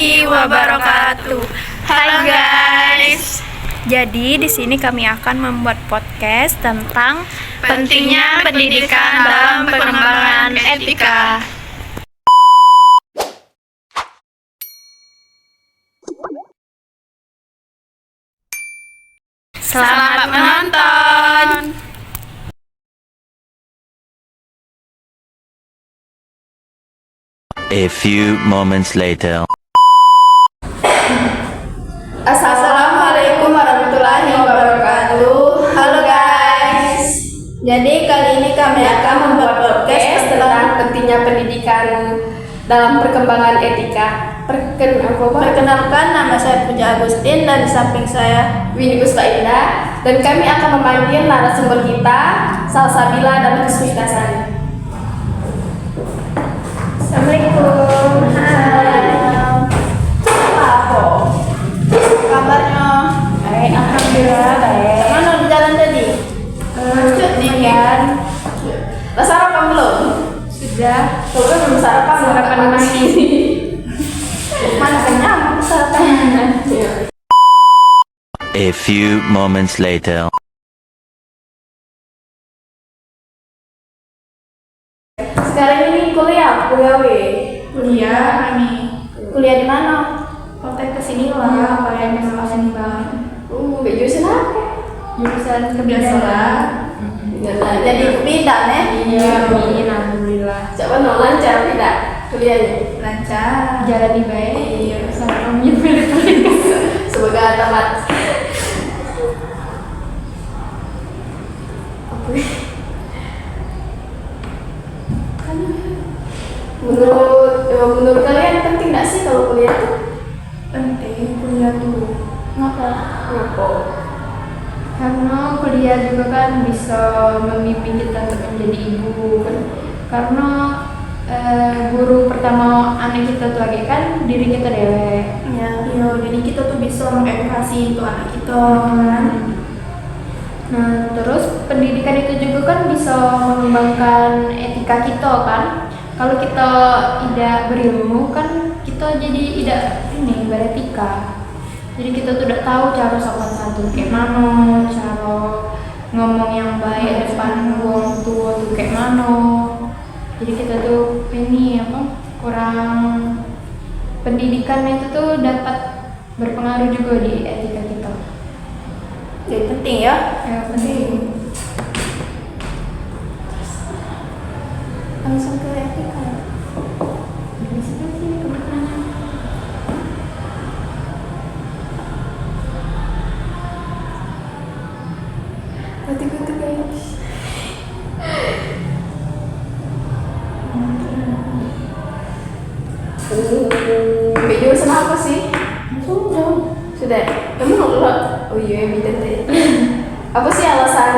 warahmatullahi wabarakatuh. Halo guys. Jadi di sini kami akan membuat podcast tentang Pentingnya pendidikan dalam pengembangan etika. Selamat menonton. A few moments later. Assalamualaikum warahmatullahi wabarakatuh. Halo guys. Jadi kali ini kami akan membuat podcast tentang pentingnya pendidikan dalam perkembangan etika. Perkenalkan, nama saya Puja Agustin dan di samping saya Winnie Gustainda, dan kami akan memanggil narasumber kita Salsabila dan Kusmitasari. Assalamualaikum. Hai. Apa kabarnya? Baik, alhamdulillah baik. Mana di jalan tadi? Dingin. Udah sarapan belum? Sudah. Coba belum sarapan lagi. Mana kenyang sarapan? A few moments later. Sekarang ini kuliah Kami Kuliah di mana? kontak kesini lah, kalian yang sama bang. Jurusan apa? Jurusan kebiasaan. Jadi bidan ya? Iya, amin, alhamdulillah. Coba lancar tidak kuliahnya? Lancar. Jalan di baik. Iya, sama kami Semoga tamat. Menurut kalian penting nggak sih kalau kuliah tuh? penting kuliah tuh. Ngapa? Karena kuliah juga kan bisa membimbing kita untuk menjadi ibu kan. Karena guru pertama anak kita tuh lagi kan diri kita dewe. Ya. Iya, jadi kita tuh bisa mengedukasi untuk anak kita kan. Nah, terus pendidikan itu juga kan bisa mengembangkan etika kita kan. Kalau kita tidak berilmu kan kita jadi tidak beretika. Jadi kita tuh udah tahu cara sopan santun kayak mana, cara ngomong yang baik depan orang tua tuh kayak mana. Jadi kita tuh kurang pendidikan itu tuh dapat berpengaruh juga di etika kita. Jadi penting ya? Ya, penting. Langsung ke etika. Berarti guys. Jurusan apa sih? Sudah. Kamu nggak? Oh iya, bidan tadi. Apa sih alasan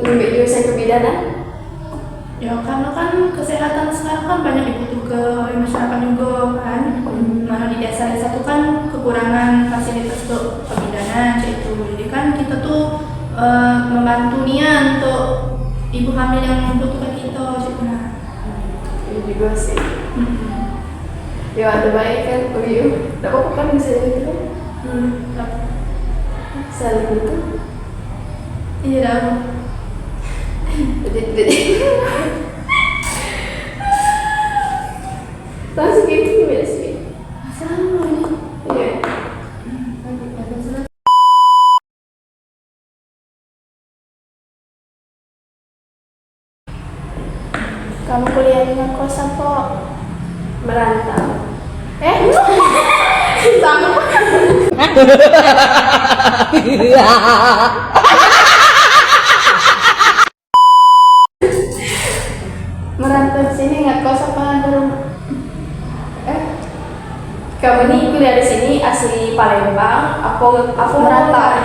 ambil jurusan kebidanan? Ya karena kan kesehatan sekarang kan banyak dibutuhkan oleh masyarakat juga kan. Nah di desa-desa itu kan kekurangan fasilitas untuk kebidanan yaitu. Jadi kan kita tuh membantu Nia untuk ibu hamil yang membutuhkan kita gitu. Nah. Iya juga sih. Ya ada baik kan, oh iya. Tidak apa-apa kan misalnya gitu kan? Saling gitu. Iya dah. Jadi langsung gitu ya sih. Sama ini. Iya. Kamu kuliah di ngekos apa merantau? Sama. Merantau di sini ngekos apa di rumah? Kamu nih kuliah di sini asli Palembang, aku merantau.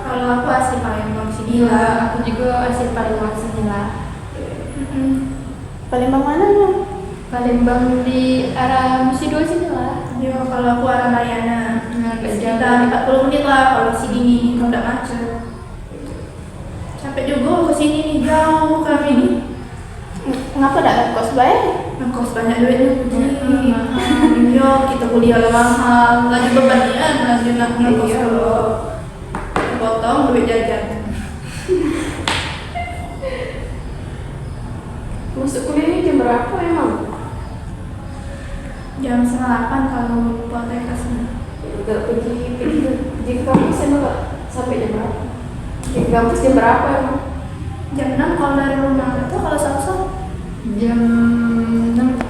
Kalau aku asli Palembang sini lah, aku juga asli Palembang sini lah. Palembang mana nih? Palembang di arah Musi 2 sini lah. Ya, kalau aku arah Mariana. Nah, sekitar 40 menit lah kalau sini kalau tidak macet. Capek juga ke sini nih, jauh kami nih. Kenapa tidak ngekos baik? Ngekos banyak duitnya. yo kita kuliah mahal lagi berbandingan lagi nak ngekos dulu potong duit jajan. Masuk kuliah ini jam berapa emang? Jam 9:30 kalau buat kesini. Enggak pergi ke kampus emang nggak sampai jam berapa? Pergi ke kampus jam berapa emang? Jam 6 kalau dari rumah itu kalau Sabtu Jam 6.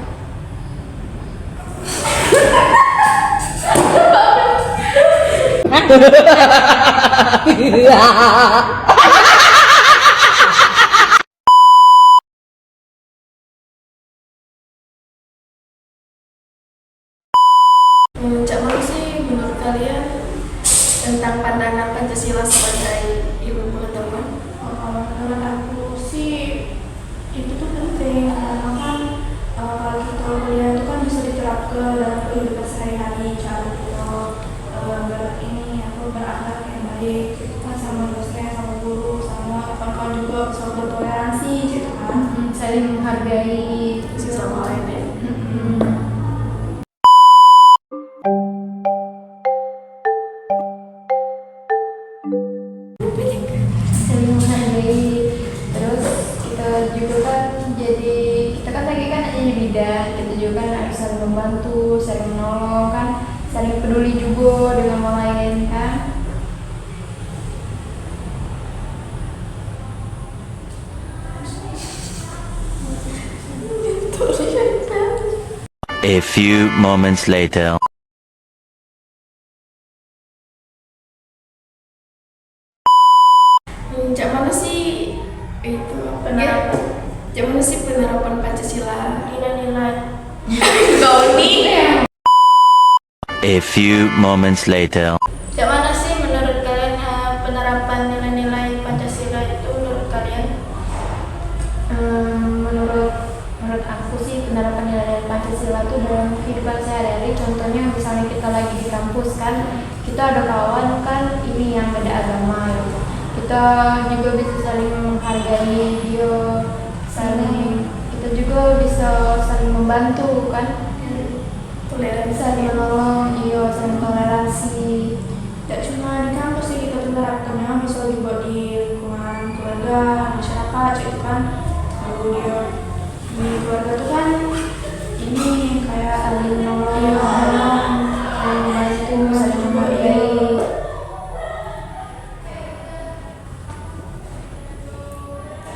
Cak mana sih menurut kalian tentang pandangan Pancasila sebagai ilmu pengetahuan? Kalau menurut aku sih itu tuh penting karena kan kalau kita kuliah itu kan bisa diterapkan dalam kehidupan sehari-hari, cara kita ini berakhlak yang baik gitu kan, sama dosen, sama guru, sama kawan-kawan juga bisa bertoleransi gitu kan, Saling menghargai sama lain ya. saling menghargai. Terus kita juga kan jadi kita kan lagi kan jadi bidan, kita juga kan harus saling membantu, saling menolong kan, saling peduli juga dengan orang lain kan. A few moments later. Cak mana sih itu penerapan? Cak mana sih penerapan Pancasila, nilai-nilai? Kau nih. A few moments later. Cak mana sih menurut kalian penerapan nilai-nilai Pancasila itu menurut kalian? Menurut aku sih penerapan nilai Pancasila itu dalam kehidupan sehari-hari. Contohnya misalnya kita lagi di kampus kan, kita ada kawan kan ini yang beda agama gitu. Kita juga bisa saling menghargai dia, kita juga bisa saling membantu kan, Toleransi. saling menolong, saling toleransi. Tidak cuma di kampus sih kita menerapkannya, bisa juga di lingkungan keluarga, masyarakat, gitu kan. Lalu dia di keluarga tuh kan ini kayak Saling menolong, saling membantu, saling menghargai.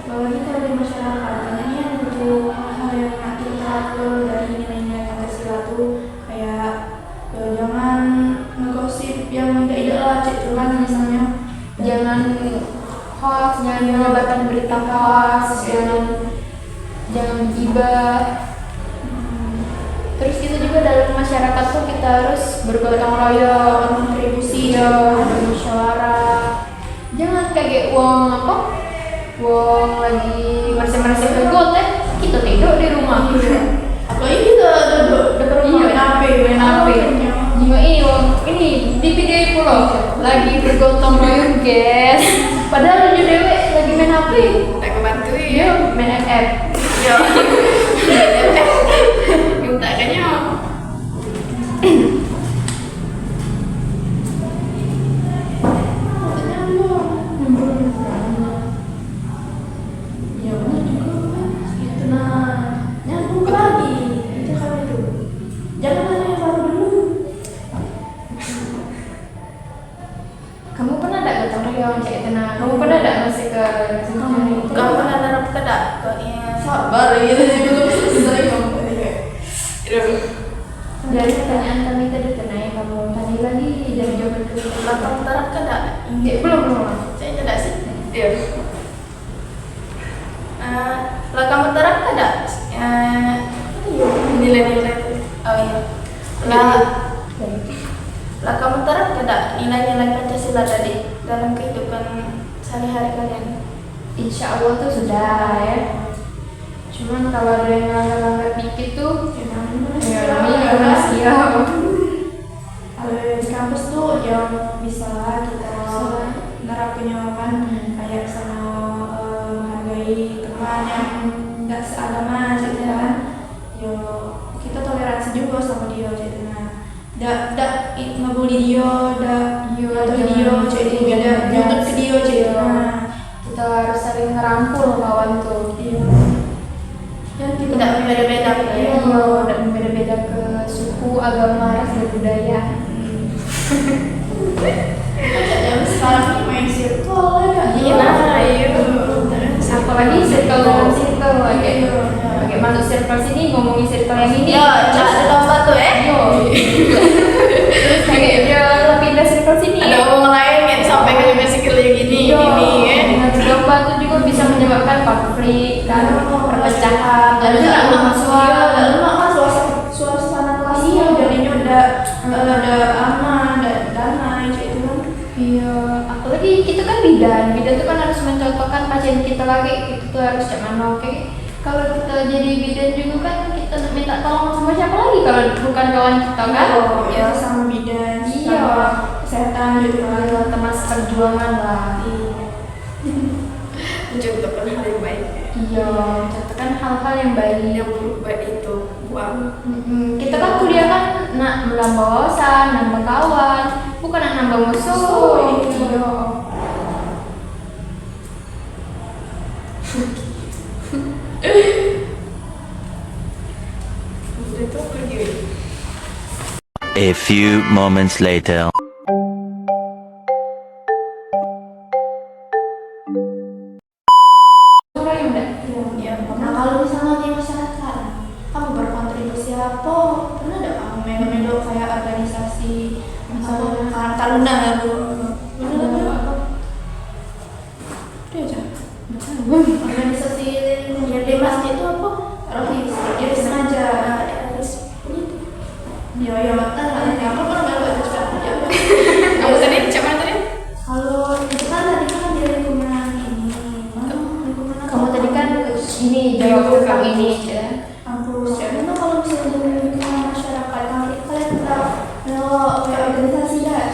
apalagi kalau di masyarakat banyak yang butuh hal-hal yang kita terapkan dari nilai-nilai Pancasila tuh kayak jangan ngegosip yang tidak lah, gitu kan, misalnya Jangan hoax, jangan menyebarkan berita hoax, jangan gibah. Terus kita juga dalam masyarakat tuh kita harus bergotong royong, kontribusi ada musyawarah. Jangan kayak uang apa? Uang lagi merasa-merasa kegot kita tidur di rumah. apalagi kita duduk depan rumah main HP. Juga ini uang ini di video pulau lagi bergotong royong guys. Padahal lu dewek lagi main HP. Tak kebantu Iya, main FF. ya minta kayaknya ya benar juga kan gitu. Nah nyambung lagi itu kan itu, jangan nanya yang baru dulu. Kamu pernah ada gotong royong kayak tenang? Kamu pernah ada masih ke Kamu pernah narap kedak ke sabar gitu belum selesai kamu tadi kayak dari pertanyaan kami tadi tenang kamu tanya lagi dari jawaban kedua. lah kamu narap kedak Belum. saya tidak sih iya. Lah kamu terap kedak nilai-nilai itu? Oh iya. Lah kamu terap kedak nilai-nilai Pancasila tadi dalam kehidupan sehari-hari kalian? Insya Allah tuh sudah ya. Cuman kalau ada yang langgar-langgar dikit tuh, ya namanya manusia. Kalau di kampus tuh yang bisa kita nerapinnya kan kayak misalnya menghargai teman yang nggak seagama gitu kan. Yo kita toleransi juga sama dia gitu. ngebully dia, cek itu beda, nyuntut ke dia cek itu. Kita harus saling ngerangkul kawan tuh. Iya. Dan kita tidak beda-beda Iya, dan beda-beda ke suku, agama, ras, dan budaya. Yang sekarang ini main circle ya. Iya. Apalagi circle dengan circle kayak masuk circle sini ngomongin circle yang ini. Ya, ada lomba tuh Yo. Terus kayak dia pindah circle sini. Ada orang lain yang sampai ke circle yang gini Iya. ya. Dengan lomba itu juga bisa menyebabkan konflik dan perpecahan. Ada juga mahasiswa, lalu kan suasana kelas jadinya ada aman, ada damai itu kan. Iya, apalagi kita kan bidan tuh kan harus mencontohkan pasien kita lagi, itu tuh harus cak mana, oke? Kalau kita jadi bidan juga kan kita minta tolong sama siapa lagi kalau bukan kawan kita kan? Ya sama bidan, Iya. sama kesehatan gitu kan. Iya, teman seperjuangan lah. Mencontohkan hal yang baik. Iya, contohkan hal-hal yang baik. Yang buruk baik itu buang. Kita kan kuliah kan nak menambah wawasan, nambah kawan, bukan nak nambah musuh. Iya. Itu pergi. A few moments later. Ya, nah kalau misalnya di masyarakat, kamu berkontribusi apa? Pernah ada kamu melo-melo kayak organisasi, misalnya talunan lalu, organisasi yang di masjid itu apa? Rohis, dia sengaja harus ini. Ya, betul lah. Ya, aku pernah melo itu juga. Kamu tadi siapa tadi? Kalau itu kan tadi kan di lingkungan ini, lingkungan Kamu tadi kan ini jawab tentang ini ya. kampus. Jadi kalau misalnya di lingkungan masyarakat, kalian tahu kalau kayak organisasi dah,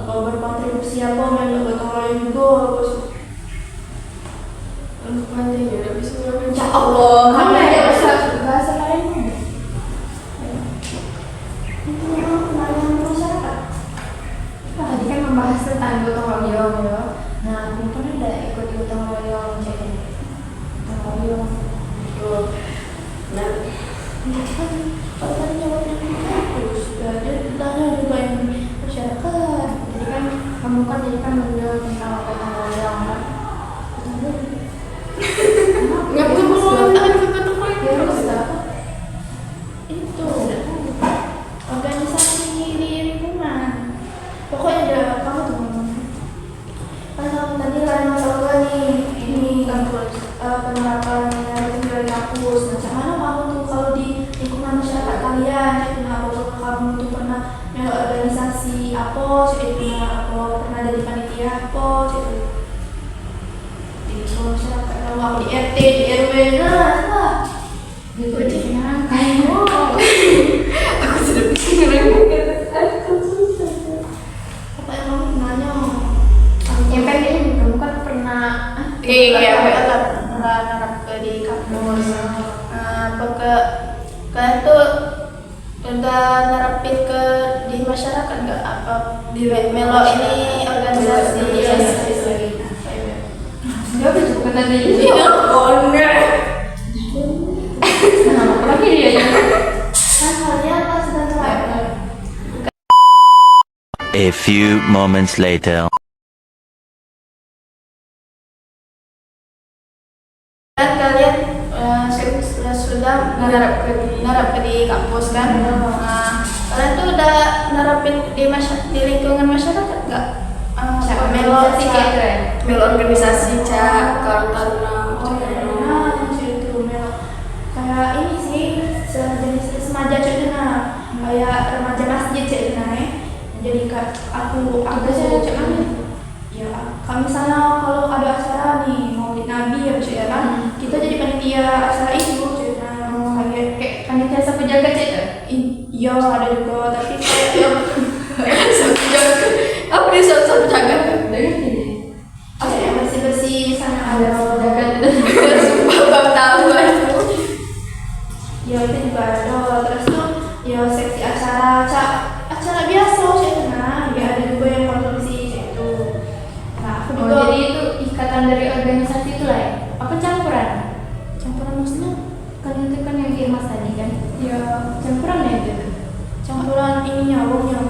kalau berkontribusi apa, main gotong royong juga, terus Panjang ya, tapi sebenarnya ya Allah, kamu ada bahasa lain. itu kenalan masyarakat. Tadi kan membahas tentang gotong royong ya. Nah, aku pernah ada ikut gotong royong jadi gotong royong. Nah, ini kan kalau tadi jawabnya kampus, ada tanya juga yang masyarakat. Jadi kan kamu kan menjawab tentang gotong royong kan. Nggak perlu tangan ke gotong royong. Ya harus lah. Itu organisasi di lingkungan. Pokoknya ada kamu tuh ngomong. Kan kamu tadi lain masalah nih ini kampus penerapan dari kampus. Nah, macam mana kamu tuh kalau di lingkungan masyarakat kalian? Jadi apakah kamu tuh pernah melo organisasi apa? Jadi apa pernah jadi panitia apa? Jadi di lingkungan masyarakat kalau aku di RT, di RW, nah apa? Gitu ya. Kayak Aku sudah bingung. Apa yang kamu nanya? yang kan ini kamu kan pernah Iya, narap ke di kampus. Apa kalian tuh udah narapin ke di masyarakat nggak apa di melo ini organisasi? Enggak bisa bukan tadi. Iya, bener. Kenapa lagi dia ya? Kan kalian pas sudah narap. A few moments later. Kan kalian sudah narap ke di kampus kan? Nah, kalian tuh udah narapin di lingkungan masyarakat nggak? Melo Organisasi kayak itu ya? melo organisasi cak kartana. Itu melo kayak ini sih sejenis remaja cak kayak remaja masjid cak jadi aku Tugasnya cak mana? ya kami sana kalau ada acara nih maulid nabi ya cak ya kan kita jadi panitia acara itu cak kayak Panitia sapu jaga cek tuh? iya ada juga tapi kayak sapu jaga apa dia sapu jaga apa ya bersih misalnya ada Sapu jaga itu. sumpah baru tahu aku ya itu juga ada terus tuh ya seksi acara kebetulan ininya wongnya.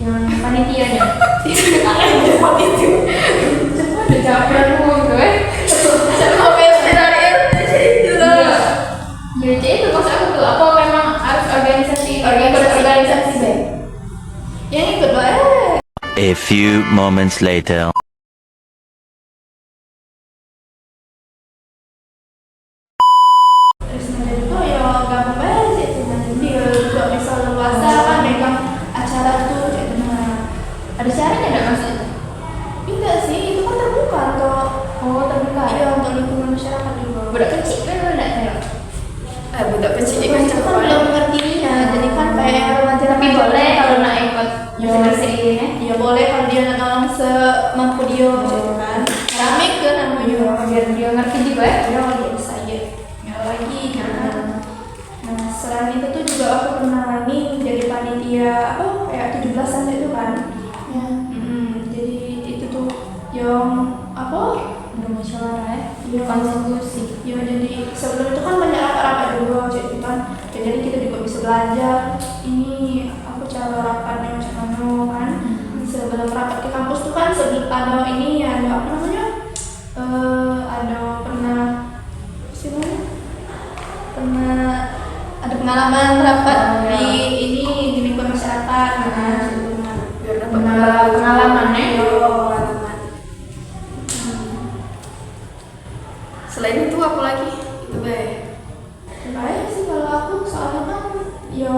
Yang panitianya. Cepat itu. Cepat udah capek lu gue. Sampai dari itu lah. Ya jadi itu maksud aku tuh apa memang harus organisasi Organisasi deh. Yang ikut lah. A few moments later. Terus menjadi itu ya gampang sih sebenarnya dia juga bisa leluasa kan megang acara tuh gitu nah. ada syaratnya enggak maksudnya? Enggak sih, itu kan terbuka atau Oh, terbuka. iya untuk lingkungan masyarakat juga. Budak kecil kan lu enggak tahu. Budak kecil Itu kan kan belum mengertinya, jadi kan kayak remaja tapi boleh kalau nak ikut bersih ini. ya boleh kalau dia nak nolong semampu dia gitu kan. Rame ke namanya. Biar dia ngerti juga ya. Ya dia bisa ya. Ya lagi kan. Nah, selain itu tuh juga aku pernah nih jadi panitia apa kayak 17-an itu kan. Ya. Jadi itu tuh yang apa? Udah musyawarah ya. Iya. Konstitusi. Ya jadi sebelum itu kan banyak rapat-rapat dulu gitu kan. Ya, jadi kita juga bisa belajar ini aku cara rapatnya macam mana kan. Sebelum rapat ke kampus tuh kan sebelum ada ini ada apa namanya? Ada pernah ada pengalaman rapat di ini di lingkungan masyarakat sebelumnya biar dapat Pengalamannya. pengalaman. Selain itu apa lagi? Itu baik sih kalau aku soalnya kan ya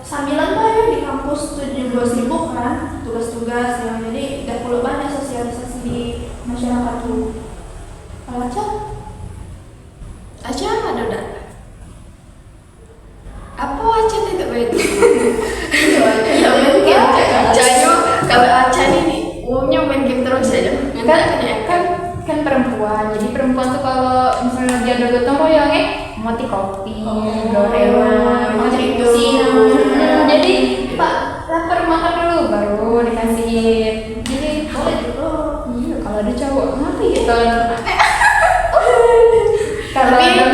sambilan ya di kampus tuh juga sibuk kan tugas-tugas ya jadi gak perlu banyak sosialisasi di masyarakat tuh. Kalau Aca ada udah apa Aca itu baik ya main game Aca kalau Aca nih umumnya main game terus aja Kan perempuan, jadi perempuan tuh kalau misalnya dia ada gotong royongnya mati kopi, Doraemon, mati mati itu. jadi Pak lapar makan dulu baru dikasih. Jadi boleh juga. iya kalau ada cowok mati gitu. Kalau Tapi- ada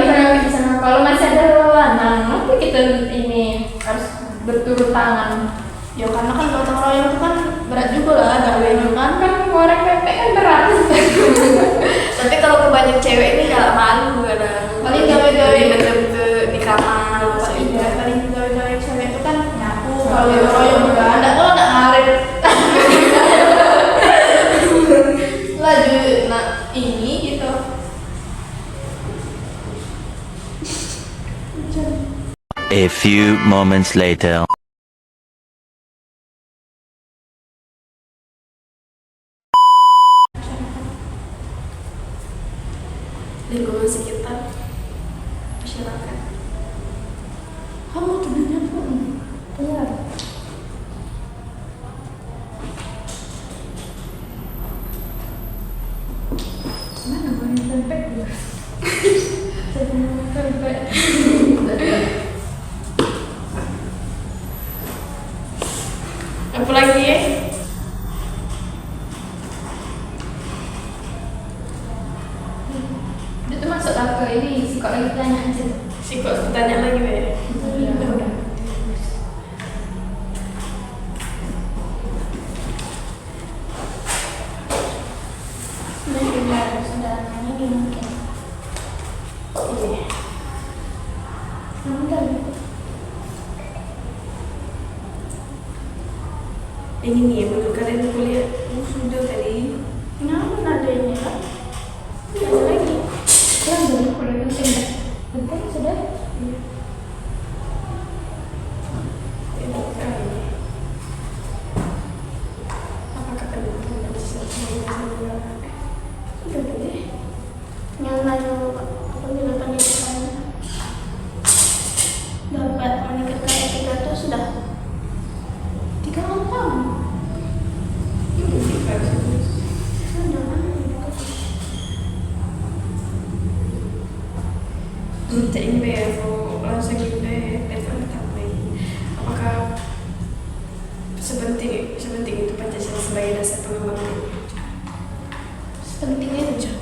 misalnya kalau masih ada lanang, nanti kita ini harus berturut tangan. Ya karena kan gotong royong itu kan berat juga lah gawe kan. Kan orang pepek kan berat. Tapi kalau kebanyak cewek ini gak malu kadang. Paling gawe-gawe betul-betul di kamar. Paling gawe-gawe cewek itu kan nyapu. Kalau gotong royong juga ada kok nak ngarit. Laju nak ini gitu. A few moments later. Lingkungan sekitar masyarakat. Kamu tuh nyapu? Iya. Mana main pepek ya? Saya main pepek. Apa lagi ya? Dia tuh masuk lah ke ini, suka lagi tanya aja. Si kok tanya lagi be? Udah. Sudah ini mungkin. Iya. Ini nih menurut kalian kuliah sudah tadi. Kenapa ada ini kan? Ada lagi. Kurang dari kuliah itu sih. Betul sudah. Apakah pendidikan bisa sudah deh. Yang lain apabila pendidikan Dapat meningkatkan etika itu sudah 3 tahun. Minta ini aku langsung ini telepon tapi apakah sepenting itu Pancasila sebagai dasar pengembangan? Sepentingnya itu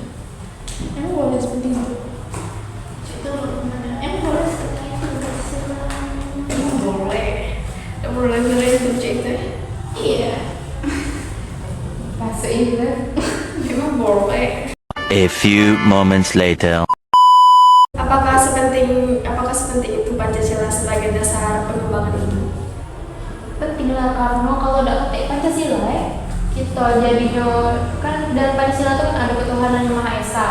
emang boleh sepenting itu? Itu emang boleh sepenting itu Pancasila? Emang boleh boleh lucu itu. Iya. Masuk itu. Memang boleh. A few moments later. Apakah sepenting itu Pancasila sebagai dasar pengembangan itu? Penting lah, karena kalau udah ketik Pancasila kita jadinya kan dalam Pancasila itu kan ada ketuhanan yang Maha Esa.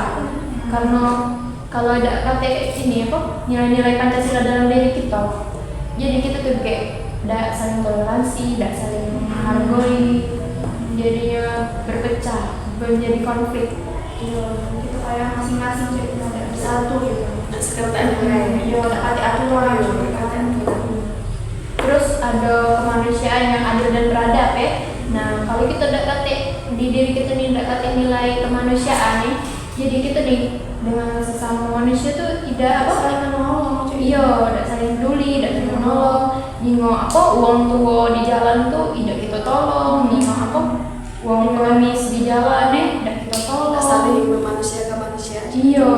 Karena kalau ada ketik ini nilai-nilai Pancasila dalam diri kita, jadi kita tuh kayak tidak saling toleransi, tidak saling menghargai, jadinya berpecah, menjadi konflik. Iya, gitu kayak masing-masing jadi ada bersatu gitu. Nah, sekarang iya, ada aturan gitu. Terus ada kemanusiaan yang adil dan beradab Nah, kalau kita tidak katik di diri kita nih, tidak katik nilai kemanusiaan jadi kita nih dengan sesama manusia tuh tidak Saling menolong. iya, tidak saling peduli, tidak saling menolong. Ningok uang tua di jalan tuh tidak kita tolong. Ningok uang pengemis di jalan tidak kita tolong. Saling bermanusia ke manusia. Iya.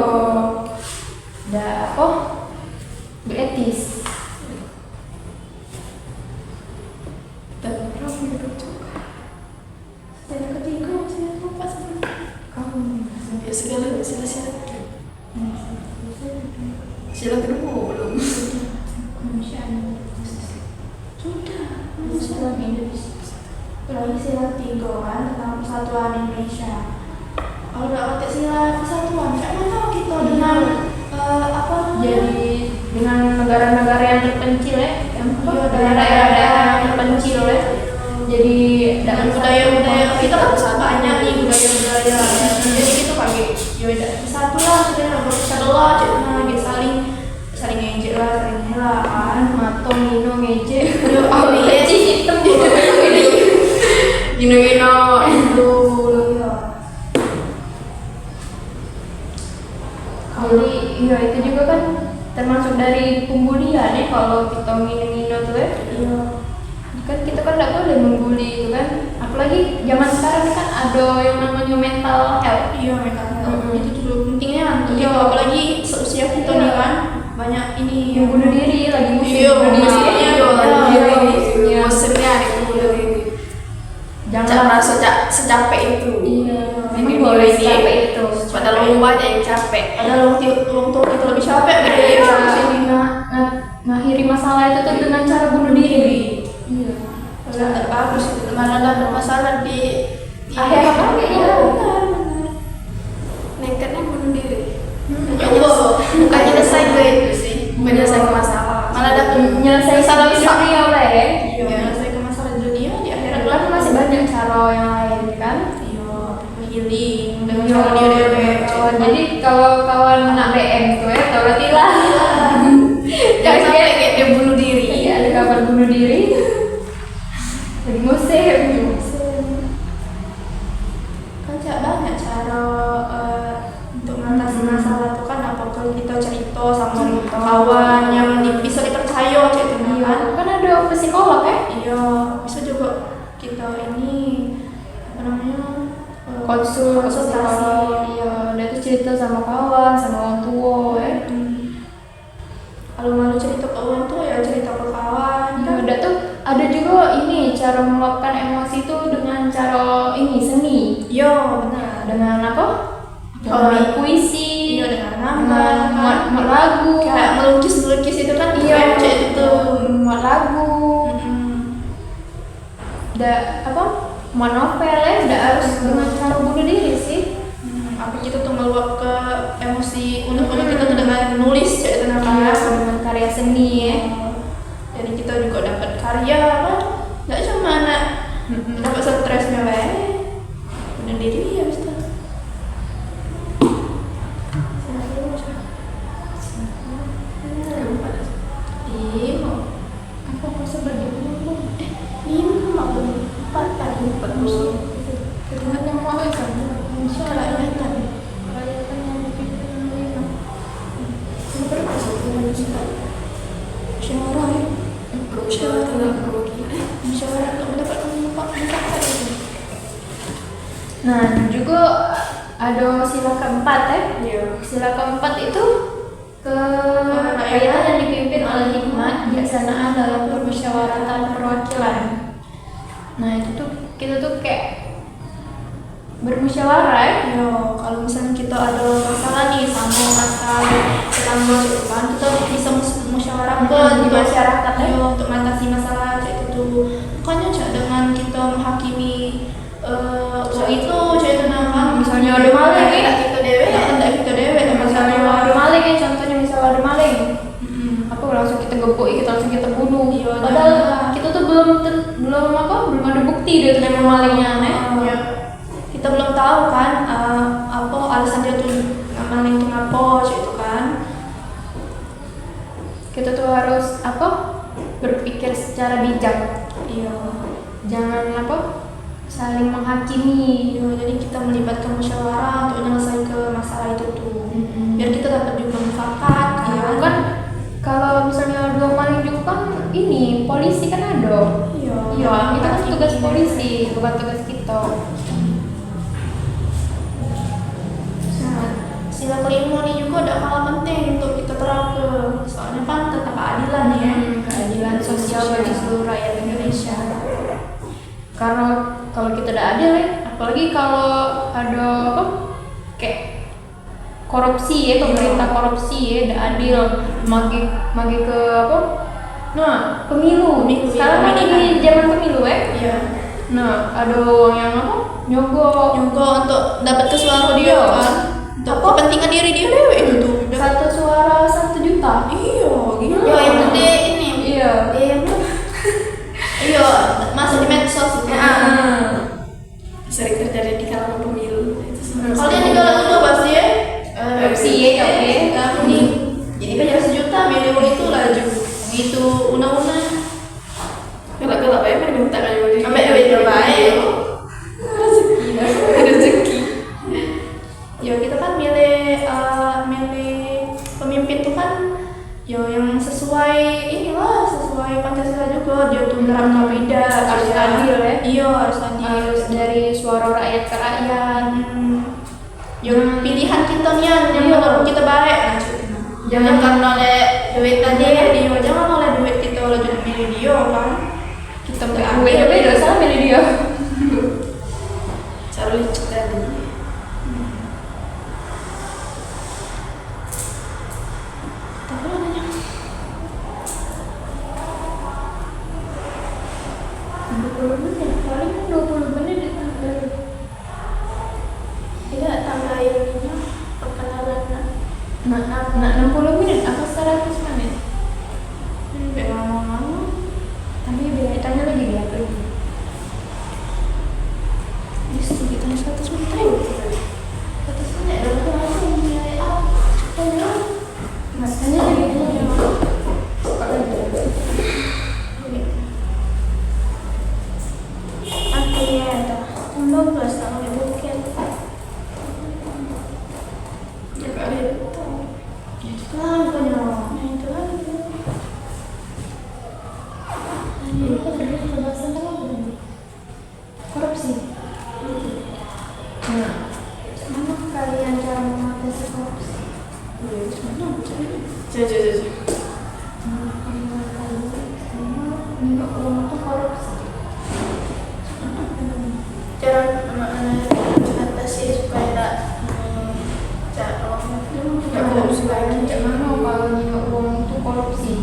Dah beretis. Dan orang hidup juga. Yang ketiga masih lupa sama kamu. Ya segala sila kedua belum. Kemanusiaan. Sudah. Sila Indonesia. Lagi sila 3 kan tentang persatuan Indonesia. Kalau nggak pakai sila persatuan, kayak mana kita dengan Jadi dengan negara-negara yang terpencil dengan daerah-daerah yang terpencil jadi dengan dengan budaya-budaya kita kan banyak nih budaya-budaya. Jadi kita pakai udah satu lah, sudah berpecah belah, jadi saling ngejek lah, saling ngelah kan. matong nino ngejek. Hitam gino itu. Jadi iya itu juga kan termasuk dari pembulian kalau kita ngino tuh Iya. kan kita kan tidak boleh membuli itu kan, apalagi zaman sekarang kan ada yang namanya mental health. Iya, mental health. Mm-mm. Itu juga pentingnya. Iya. Apalagi seusia kita Iya. nih kan banyak ini Yang bunuh diri lagi musim Iya, bunuh diri. Iya. musimnya nih bunuh diri. Jangan Jangan secapek itu. Iya. Ini Memang boleh ini. capek itu. Padahal orang banyak yang capek. Padahal orang tua kita lebih capek gitu ya. Iya. Mengakhiri masalah itu tuh dengan cara bunuh diri. Iya. Padahal bagus itu. Malah ada masalah di Akhir apa ya? Benar. Nekatnya bunuh diri. Ya Allah, bukan nyelesain ke itu sih. Bukan nyelesain ke masalah. Malah ada Menyelesaikan masalah besar. dunia oleh Iya, nyelesain ke masalah dunia di akhirat kan masih banyak cara yang lain kan. Iya, healing dengan Iya. cara dia. Oh, jadi kalau kawan nak BM tuh berarti lah. Jangan sampai kayak dia bunuh diri. Iya, ada kabar bunuh diri. Lagi musim. Kan banyak cara untuk mengatasi masalah itu kan apa kalau kita cerita sama kawan yang bisa dipercaya kayak itu Iya, kan. kan ada psikolog Iya, bisa juga kita ini apa namanya konsultasi. Iya, dia tuh cerita sama kawan, sama orang tua Kalau malu cerita ke orang tua ya cerita ke kawan. Iya, ada tuh ada juga ini cara meluapkan emosi itu dengan cara ini seni. Iya, benar. Dengan apa? Kalau Dengan puisi, Iya, dengan dengan gambar, muat lagu. kayak melukis itu kan Iya, kayak itu. muat lagu. Apa? Muat novel udah harus dengan cara bunuh diri sih. Apa gitu tuh meluap ke emosi unek-unek kita tuh dengan nulis kayak itu namanya. Dengan karya seni Jadi kita juga dapat karya kan, nggak cuma anak dapat stresnya bunuh diri ya bisa. Apa masa berdua? Lima belum 4 tadi 4 musuh. Dengan yang mau sama. Insyaallah ingatan. Rakyatan yang dipilih. Berapa sih yang kita? Musyawarah ya. Musyawarah tentang kerugian. Musyawarah untuk mendapatkan manfaat itu. Nah, juga ada sila keempat Iya. Sila keempat itu kerakyatan yang dipimpin oleh hikmat, kebijaksanaan dalam permusyawaratan perwakilan. Nah itu tuh kita tuh kayak bermusyawarah ya. Yo, kalau misalnya kita ada masalah nih sama masalah tetangga gitu kan, kita bisa musyawarahkan di masyarakat yo untuk mengatasi masalah cek itu. Bukannya cek dengan kita menghakimi itu cek itu kan Misalnya ada maling ya, kita dewe, tidak kita dewe, misalnya ada maling ya, contohnya misalnya ada maling, apa langsung kita gebuk, kita langsung kita bunuh. Iya, Padahal nah. kita tuh belum ada bukti dia tuh memang malingnya, nih. Iya. Kita belum tahu kan apa alasan dia tuh maling itu ngapa cek itu kan. Kita tuh harus apa berpikir secara bijak. Iya. Jangan apa saling menghakimi. Iya, jadi kita melibatkan musyawarah untuk menyelesaikan ke masalah itu tuh. Biar kita dapat juga mufakat Iya kan. kan, kalau misalnya ada maling juga kan ini polisi kan ada. Iya. Iya, itu kan tugas polisi, bukan tugas kita. Sila kelima ini juga ada hal penting untuk kita terapkan. Soalnya kan tentang keadilan ya. Keadilan sosial bagi seluruh rakyat Indonesia. Karena kalau kita tidak adil ya, apalagi kalau ada apa kayak korupsi ya, pemerintah korupsi ya, tidak adil, magi ke apa? Nah, pemilu. Sekarang kan lagi zaman pemilu ya. Iya. Nah, ada orang yang apa? Nyogok. Nyogok untuk dapat ke suara dia kan. Untuk kepentingan diri dia dewe itu tuh. Satu suara 1 juta. Iya, gitu. Iya, yang gede ini. Iya. Iya, masuk di medsos itu. Sering terjadi di kalangan pemilu. Kalau dia tinggal itu pasti ya. Opsi ya, oke. Ini jadi bayar 1 juta milih itu laju. Gitu undang-undang. Gelap-gelap ya, pengen minta kan yang Sampai duit terbaik. rezeki. Ya kita kan milih pemimpin tuh kan ya yang sesuai inilah, sesuai Pancasila juga, dia tuh menerapkan kaidah Harus adil ya. Iya, harus adil. Harus dari suara rakyat ke rakyat. Yang pilihan kita nih yang menurut kita baik. Jangan karena oleh duit tadi dia, jangan oleh duit kita oleh jadi milih dia kan. Kita Beda-beda sama milih dia. Cara licik tadi. Tapi namanya 20 menit, paling 20 menit tidak tambah ininya perkenalan. Nah 60 menit apa 100 menit? Ngomong-ngomong, Tapi biar tanya lagi dia lagi. justru kita 100 menit aja. 100 menit dalam langsung mulai tanya. Mas tanya lagi aja. Aku ya dah 15 tahun di Bukit. Ya kali. Ya itu lah punya. Ya itu lah. Ini kan dulu pembahasan apa belum? Korupsi. Nah, mana kalian cara mengatasi korupsi? Jajah. Minyak uang itu korupsi. Cara mengatasi supaya tak Nggak korupsi lagi. Gimana kalau minyak uang itu korupsi?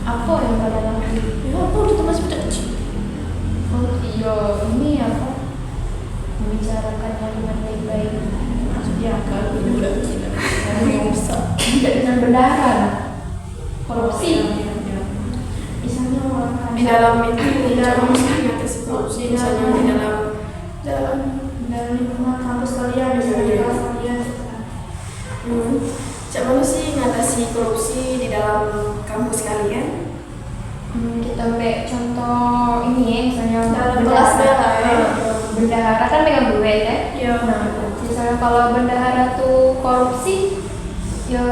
Apa yang kalian lakukan? ya aku di tempat sepeda kecil. Korupsi, yo ini apa? Membicarakannya dengan baik-baik. Maksudnya kan Udah gila. Yang besar. Tidak dengan bendahara. Korupsi. misalnya orang Di dalam itu, di dalam mengatasi korupsi, misalnya di dalam dalam lingkungan kampus kalian, misalnya di kelas kalian. Cak mana sih ngatasi korupsi di dalam kampus kalian? Kita ambil contoh ini ya, misalnya Dalam kelas bela ya. Bendahara kan pegang duit ya. Iya. Nah, misalnya kalau bendahara tuh korupsi, ya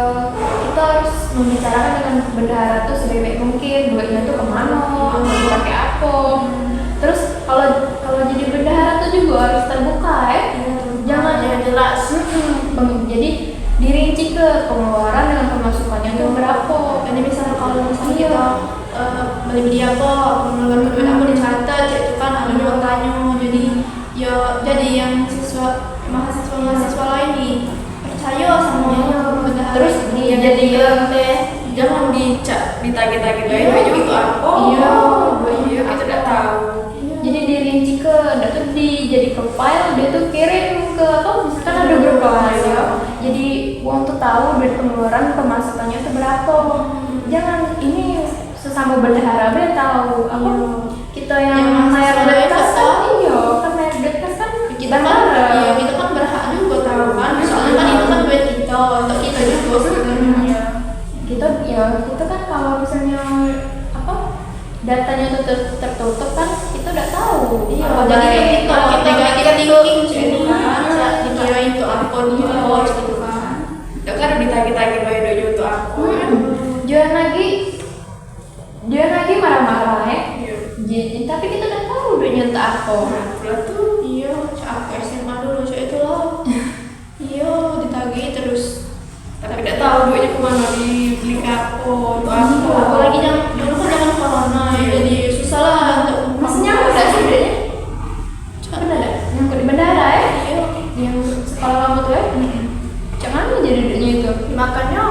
kita harus membicarakan dengan bendahara tuh sebaik mungkin, duitnya tuh kemana, mau dipakai apa. Terus kalau jadi bendahara tuh juga harus terbuka ya. Jangan jelas. Jadi dirinci ke pengeluaran dengan pemasukannya tuh berapa. Jadi misalnya kalau misalnya kita beli apa, mengeluarkan duit aku dicatat, itu kan ada notanya terus dijadikan deh jangan ditagi-tagi Iya. baju itu apa Iya, iya kita tidak tahu jadi dirinci ke dia tuh jadi ke file, dia tuh kirim ke apa, misalkan ada grup kelas ya, jadi uang tuh tahu duit pengeluaran pemasukannya itu berapa. Jangan, ini sesama bendahara dia tahu apa, kita yang bayar duit kas kan, iya kan bayar duit kas kan kita kan kita kan berhak juga tahu kan soalnya kan itu kan duit kita untuk kita juga sebenarnya kita kan kalau misalnya apa, datanya itu tertutup kan kita udah tahu. Iya, apa jadi baik, kita apa negatif negatif thinking tuh. jadi kan dikira itu apa gitu kan ya kan ditagi-tagi bayar duit untuk apa Jangan lagi marah-marah ya. iya Jadi, tapi kita udah tahu duitnya untuk apa. Lah tuh iya aku SMA dulu cak itu loh iya ditagih terus tapi tidak tahu duitnya kemana dibeli apa untuk apa apalagi yang dulu kan zaman corona ya jadi susah lah untuk Masih nyamuk gak sih duitnya? benar ya Nyamuk di bandara ya? iya Yang sekolah kamu tuh ya? Jangan jadi duitnya itu. makanya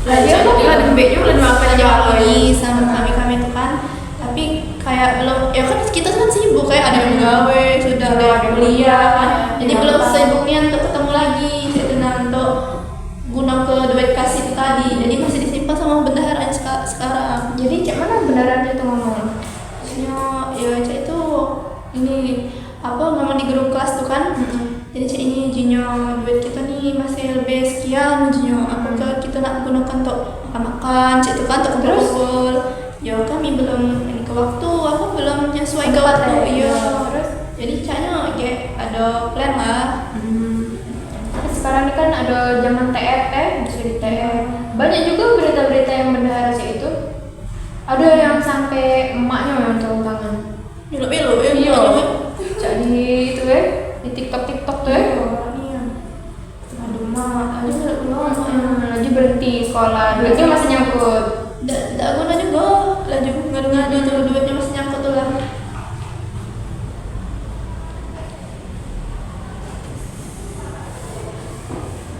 Lah, dia kok lah dembek juga dan makan aja Oh, lagi iya. sama kami itu kan tapi kayak belum ya kan kita kan sibuk kayak ada yang gawe sudah ada yang kuliah kan jadi Iya, belum kan. sibuknya untuk ketemu lagi gitu nah untuk guna ke duit kasih itu tadi jadi masih disimpan sama bendahara yang sekarang Jadi cak mana benerannya tuh ngomong? maksudnya ya cak itu ini apa ngomong di grup kelas tuh kan jadi cak ini jinyo duit kita nih masih lebih sekian jinyo apakah kita nak gunakan untuk makan cak itu kan untuk Terus? kumpul ya kami belum ini ke waktu aku belum menyesuaikan ke Tempat waktu ya? iya Terus? jadi caknya kayak ada plan lah Tapi sekarang ini kan ada zaman TR bisa di TR. Banyak juga berita-berita yang bendahara sih itu. Ada yang sampai emaknya yang turun tangan. Bilo ya Iya. Jadi itu ya di TikTok tuh ya. aduh mak aduh Lagi berhenti sekolah, duitnya masih nyangkut. tidak guna juga laju ngadu-ngadu tuh duitnya masih nyangkut tuh lah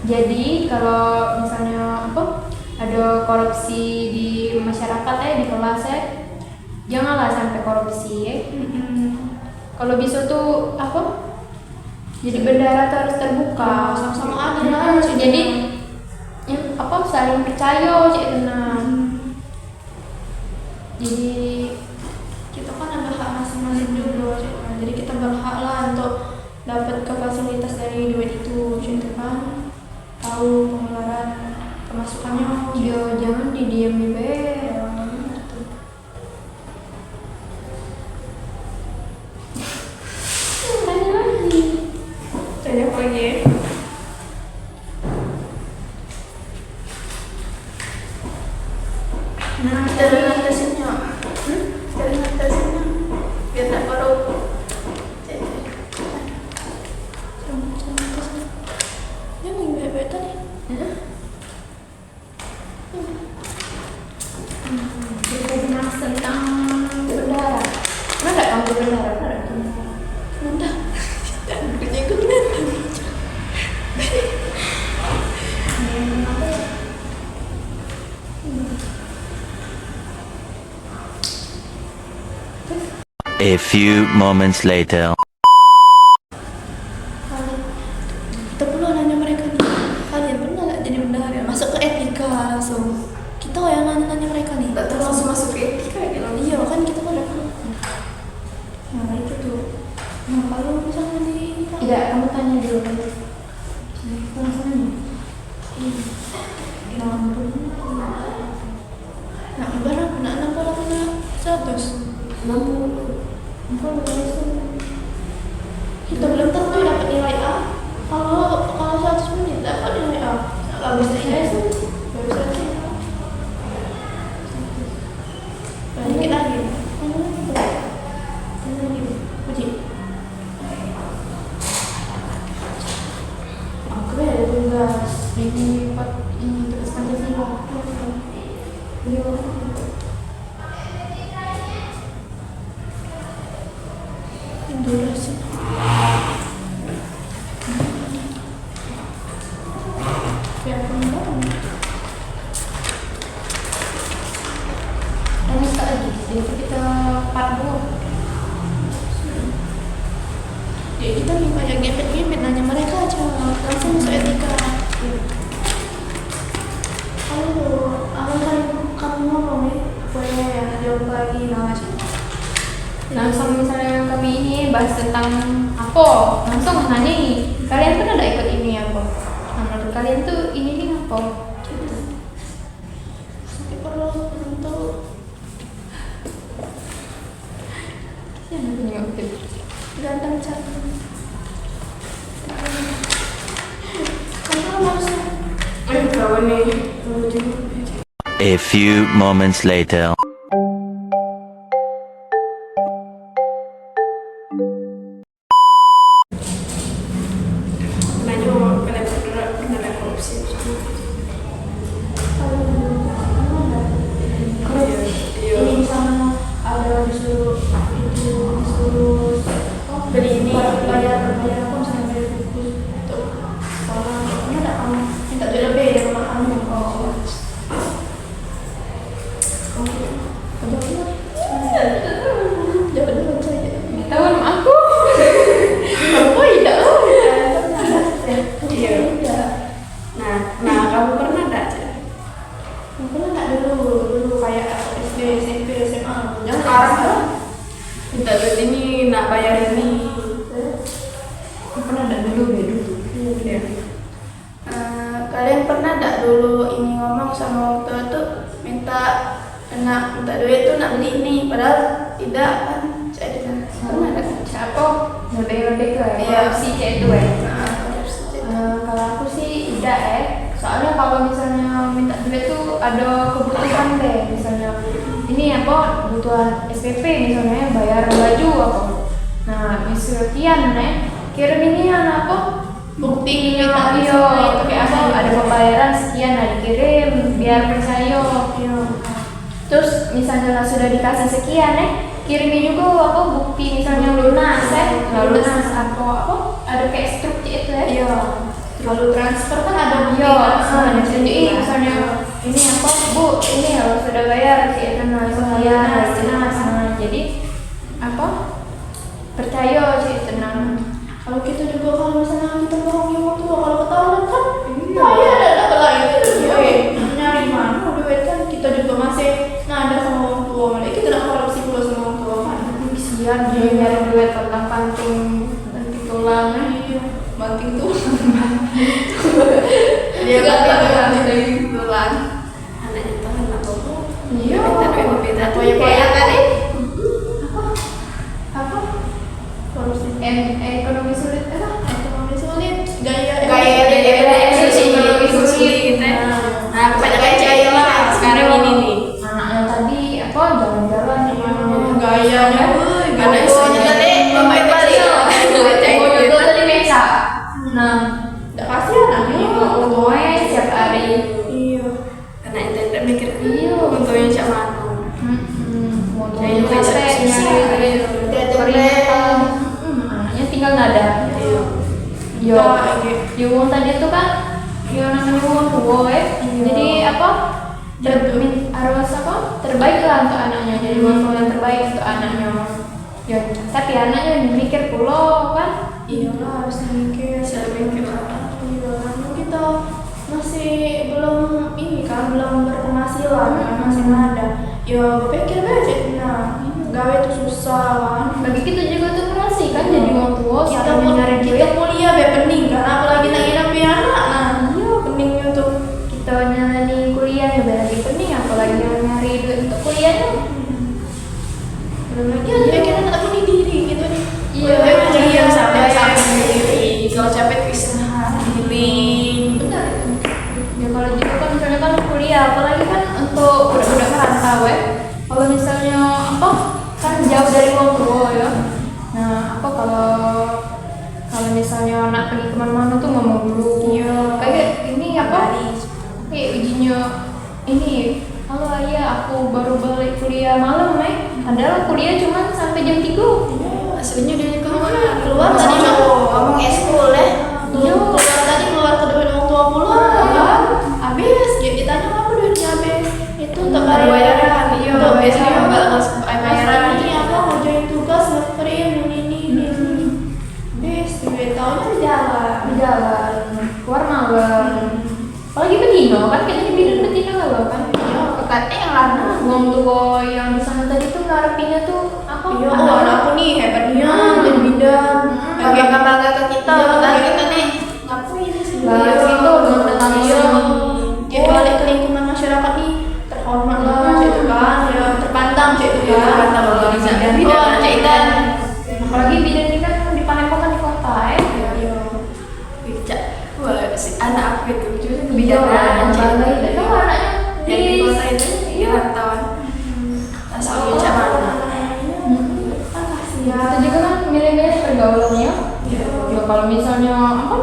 Jadi kalau misalnya apa ada korupsi di masyarakat di kelas janganlah sampai korupsi ya. Kalau bisa tuh apa? Jadi bendahara tuh harus terbuka, sama-sama ada lah Jadi ya, apa saling percaya cik tenang. Jadi kita kan ada hak masing-masing juga Cik. Jadi kita berhak lah untuk dapat ke fasilitas dari duit itu gitu kan tahu pengeluaran pemasukannya ya jangan didiamin be. Tanya lagi. tanya apa lagi ya dari natasinnya dari natasinnya biar tak baru yang baik-baik tadi Kita bahas tentang bendahara. Mana kamu bendahara? udah duitnya ikut nanti A few moments later. kita perlu nanya mereka nih kalian pernah nggak jadi bendahara masuk ke etika langsung kita yang nanya mereka nih Tak tahu langsung masuk ke etika gitu. iya kan kita kan udah nah itu tuh nah kalau misalnya di Tidak, kamu tanya dulu. Langsung aja. nah ibarat kena 60 kena 100 kita belum tentu dapat nilai A kalau 100 menit dapat nilai A nggak bisa nilai S nggak bisa nilai A dikit lagi Puji Aku ya ada tugas ini tugas Pancasila. durasi biar penuh langsung masuk etika. Kalau kamu ngomong nih, boleh ya jawab lagi namanya. Langsung misalnya kami ini bahas tentang apa, langsung nanya nih, kalian pernah ada ikut ini apa? Nah, menurut kalian tuh ini nih apa? Gitu. Tapi perlu untuk Siapa yang nggak ganteng cantik. Kamu maksudnya? Kawan nih. A few moments later. Nanya kena korupsi. Ini misalnya ada disuruh Beli ini. bayar apa misalnya bayar buku untuk sekolah, ini ada kamu Minta duit lebih dari rumah kamu. Jawab dulu saja. Tahu nama aku? Apa tidak? Iya. Nah, kamu pernah enggak, Cek? Pernah nggak dulu kayak SD, SMP, SMA? Jangan Sekarang kan minta duit ini, nak bayar ini. pernah nggak dulu dulu. Iya. Kalian pernah enggak dulu ini ngomong sama orang tua tuh minta duit tuh nak beli ini, padahal tidak kan? Cek di sana. Pernah enggak? Siapa? Lebih ke Iya. korupsi kayak itu ya. Korupsi, Cek. Kalau aku sih tidak soalnya kalau misalnya minta duit tuh ada kebutuhan deh, misalnya ini apa kebutuhan SPP misalnya bayar baju apa, nah misalnya kian kirim ini apa Bukti iya kayak apa ada pembayaran sekian, nah dikirim biar percaya. Terus misalnya sudah dikasih sekian kirimi juga apa bukti misalnya lunas lunas apa ada kayak struktur itu ya. Iya. Lalu transfer kan ada bukti. Iya, jadi misalnya ini apa bu, ini kalau sudah bayar si itu bayar jadi apa percaya si itu Kalau kita juga kalau misalnya kita bohongi orang tua, kalau ketahuan kan ya ada lagi nyari mana duit kan kita juga masih nada sama orang tua, malah kita tidak korupsi pula sama orang tua kan. kesian dia nyari duit tentang panting nanti tulang Banting tuh. Dia kan banting tulang. Anaknya tuh anak bohong. iya Beda kayak tadi. apa korupsi ekonomi sulit Ekonomi sulit, gaya ekonomi sulit. Nah, kebanyakan gaya lah sekarang ini nih. Anaknya tadi apa jalan-jalan Gayanya, gaya isonya tadi bapak tadi. itu tadi meja. Nah, Enggak pasti anaknya. gue setiap hari. Iya. Karena itu tidak mikir. Iya. Untungnya cak mana. Mau Jadi capek, nyari. anaknya tinggal nada. Iya. Yo, Yuwon tadi tuh kan, yang namanya Yuwon tua jadi apa? Harus apa? Terbaik lah untuk anaknya. Jadi Yuwon yang terbaik untuk anaknya. Ya, tapi anaknya mikir pula kan. Iya lah, harus mikir. Saya mikir lah. Iya, karena kita masih belum ini kan, belum berpenghasilan kan, masih nada. Ya, pikir aja, nah, gawe itu susah kan. Bagi kita juga tuh merasi kan jadi orang tua. Kita sampai nyari duit. kita kuliah be pening kan, apalagi nak hidup anak. Nah, iya peningnya tuh. Kita nyari kuliah ya lagi penting, apalagi nyari duit untuk kuliahnya. Belum lagi Ya, pikirnya tak punya diri gitu nih. Iya, Yang sampai iya. diri. Kalau capek bisa healing. Benar. Ya kalau juga kan misalnya kan kuliah, apalagi kan untuk budak-budak merantau kalau misalnya apa kan jauh dari orang tua ya. Nah apa kalau misalnya anak pergi kemana-mana tuh ngomong dulu. Iya. Kayak ini apa? Kayak ujinya ini. Halo ayah, aku baru balik kuliah malam padahal kuliah cuma sampai jam 3. Aslinya dia keluar tadi ngomong eskul ya. Keluar tadi keluar ke duit orang tua pula. Habis dia ditanya apa duitnya habis. Itu untuk bayaran. Iya, Untuk biasanya bayaran. bayaran ini apa ngerjain tugas ngeprint ini. Habis duit tahunnya berjalan. loh kan. Katanya yang lana uang tua yang di sana tadi tuh ngarepinnya tuh apa? Iya, anak aku nih hebatnya jadi bidan. Kayak bangga ke kita, bangga kita nih. Ngapain sih? Bangga gitu, tentang iya. Jadi balik ke lingkungan masyarakat nih terhormat lah, cek itu kan, ya terpandang cek itu kan. Terpandang loh, bidan. Oh, cek ikan. Apalagi bidan ini kan di Padepokan di kota ya. Iya. Bijak. Wah, si anak aku itu juga Bidan, bangga itu. Tahu anaknya yang di kota itu dia rantauan. Asal bijak mana? Ya, itu juga kan milih-milih pergaulannya. Ya kalau misalnya apa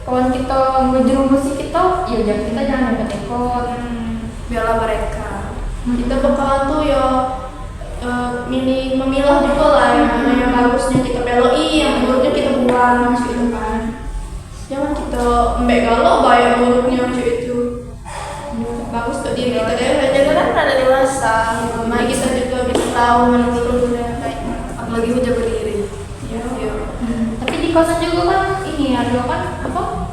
kawan kita ngejerumusi kita, ya jangan kita jangan ikut-ikut. Biarlah mereka. Kita bakalan tuh ya memilah juga lah yang bagusnya kita beloi, yang buruknya kita buang gitu kan. Jangan kita mbak galau banyak buruknya macam itu. Bagus untuk diri kita deh. Jangan kan ada dewasa. Mari kita juga bisa tahu mana buruk dan baik. Apalagi menjaga diri. Iya. Tapi di kosan juga kan ini ada kan apa?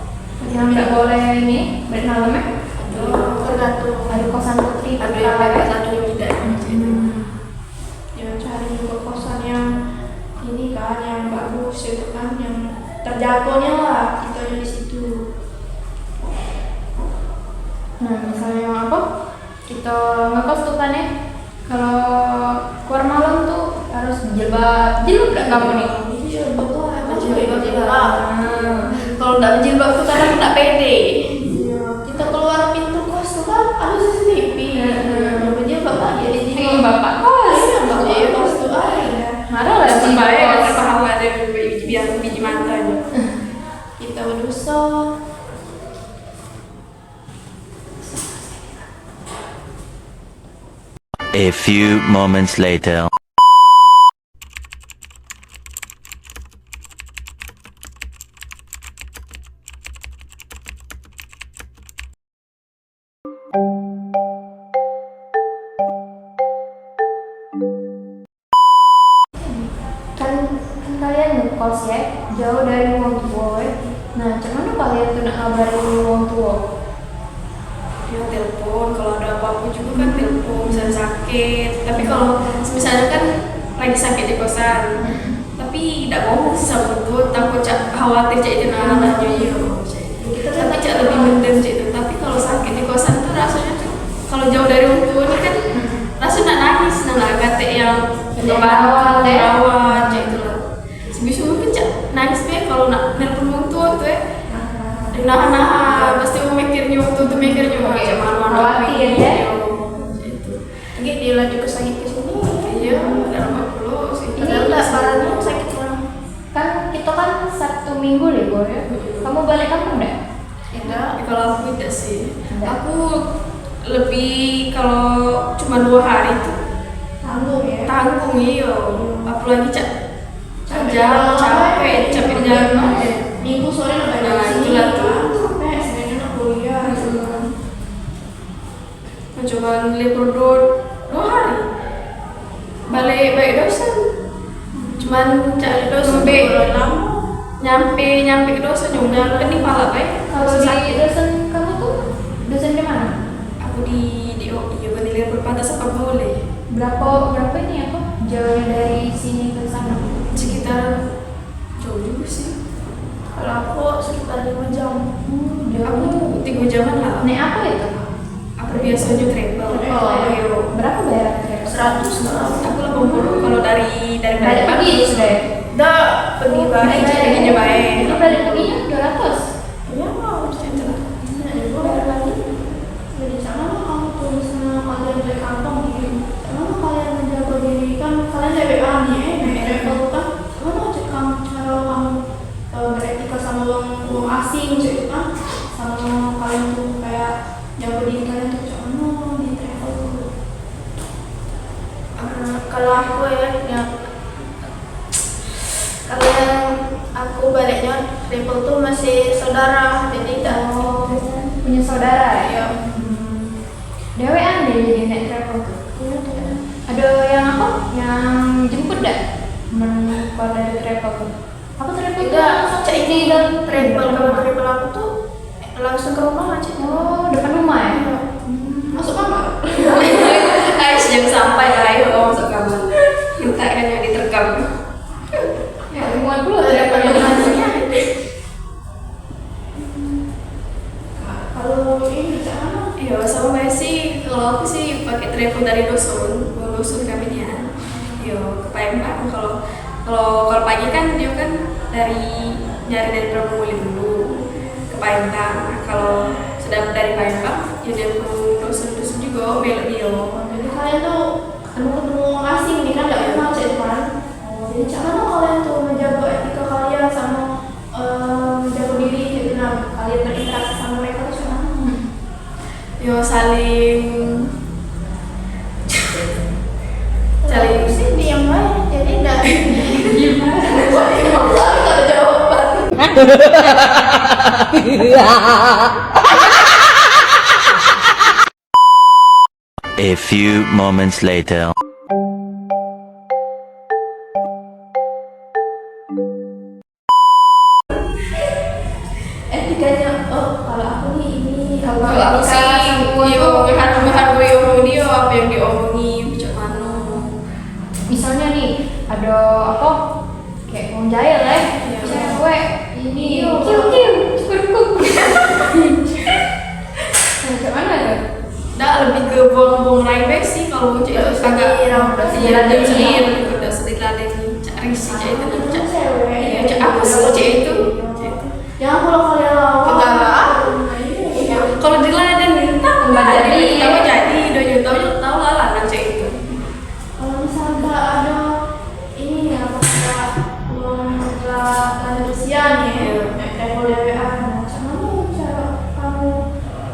Yang nggak boleh ini bermalam ya? Tergantung. Ada kosan putri, Ada yang hebat, ada yang tidak. Ya cari juga kosan yang ini kan, yang bagus itu kan, yang terjangkaunya lah kita di situ. Nah misalnya apa? Kita ngekos tuh kan ya? Kalau keluar malam tuh harus jilbab nggak kamu nih? Iya betul, berjilbab. Kalau nggak berjilbab tuh kadang nggak pede. Kita keluar pintu kos tuh kan ada CCTV. Berjilbab aja di sini. Bapak kos. Iya, bapak kos tuh ada. Marah lah sih Baik, kos. terpaham ada biar biji mantan. Kita berdosa. A few moments later. Kan kalian ngekos ya jauh dari wong tua. Nah cuman kalian tuh nak ngabarin wong tua? Ya telepon, kalau ada apa-apa juga kan telepon, misalnya sakit. Tapi kalau misalnya kan lagi sakit di kosan, tapi tidak ngomong sih sama tuh, takut khawatir cak itu anaknya yo. Kita kan cak lebih mendem cak itu. Tapi kalau sakit di kosan tuh rasanya tuh, kalau jauh dari orang tua ini kan rasanya nak nangis, nak kate yang rawat cak itu lah. Sebisa mungkin cak nangis deh kalau nak nelpon orang tua tuh ya. Nah, pasti mikirnya waktu itu mikirnya macam mana khawatir ya. Gitu dia lanjut ke sakit ke sini. Iya, dalam 40 sih. Padahal enggak parahnya sakit orang. Kan kita kan Sabtu Minggu libur ya. Kamu balik kampung enggak? Tidak, kalau aku tidak sih. Tidak. Aku lebih kalau cuma 2 hari itu Tanggung ya. tanggung iyo. Apalagi capek jalan. Minggu sore udah Nah, dari sini itulah tuh. sampai Senin nak kuliah. Mencoba libur 2 hari. Balik dosen. Cuman cari dosen nyampe ke dosen nyampe nih pala baik. Kalau di dosen kamu tuh dosen di mana? Aku di OI penilaian berpantas apa boleh. Berapa ini apa? Jauhnya dari sini ke sana? Sekitar jauh juga sih. Kalau aku sekitar 5 jam. Aku 3 jaman lah. Naik apa itu? Aku biasanya travel. Ayo. Berapa bayaran travel? 100 lah. Aku 80 kalau dari Balik pagi. pergi sudah ya? Dah pergi baik, perginya baik. Ini balik perginya 200? Ya, macam itu lah. Jadi sana kamu tuh misalnya kalian dari kampung gitu. Emang kalian menjaga diri kan kalian dari kami ya, naik travel kan. Gimana cek kamu cara kamu beretika sama orang asing gitu kan? Sama kalian tuh kayak jaga diri kalian tuh cak mana di travel tuh. Kalau aku ya kalian aku baliknya travel tuh masih saudara, jadi tidak Punya saudara ya? ya. Dewean deh jadi naik travel tuh. Ada yang apa? Yang jemput dah? Keluar dari travel tuh. Apa travel tuh? Tidak, cak ini dan travel kalau travel aku tuh langsung ke rumah aja. Oh, depan rumah ya? Masuk mana saya sih, kalau aku sih pakai travel dari dusun kami nih ya. Yo ke Palembang. Kalau pagi kan dia kan nyari dari Pramuli dulu ke Palembang. Nah, kalau sudah dari Palembang, ya dia pun dusun juga belok dia. Jadi kalian tuh ketemu asing nih kan nggak kenal cek kan. Jadi cara mana kalian tuh menjaga etika kalian sama menjaga diri gitu nah kalian berinteraksi sama mereka tuh gimana? Yo saling Sih diam aja jadi nggak gimana? Nggak ada jawaban. A few moments later. Etikanya kalau aku nih ini kalau aku sih harus menghargai omong dia apa yang diomongin macam mana. Misalnya nih ada apa kayak mau jahil ya, cewek ini cukup macam mana ya? Nggak, lebih ke buang-buang raibek sih kalau cek itu agak diladenin, udah sedikit ladenin, cak risih cek itu, cak apa sih cek itu? Ya kalau kalian lawan Kalau diladenin, Nggak jadi. Tahu jadi, udah tahu lah lah cek itu. kalau misalnya ada ini ya ada usia nih level DWA macam mana cara kamu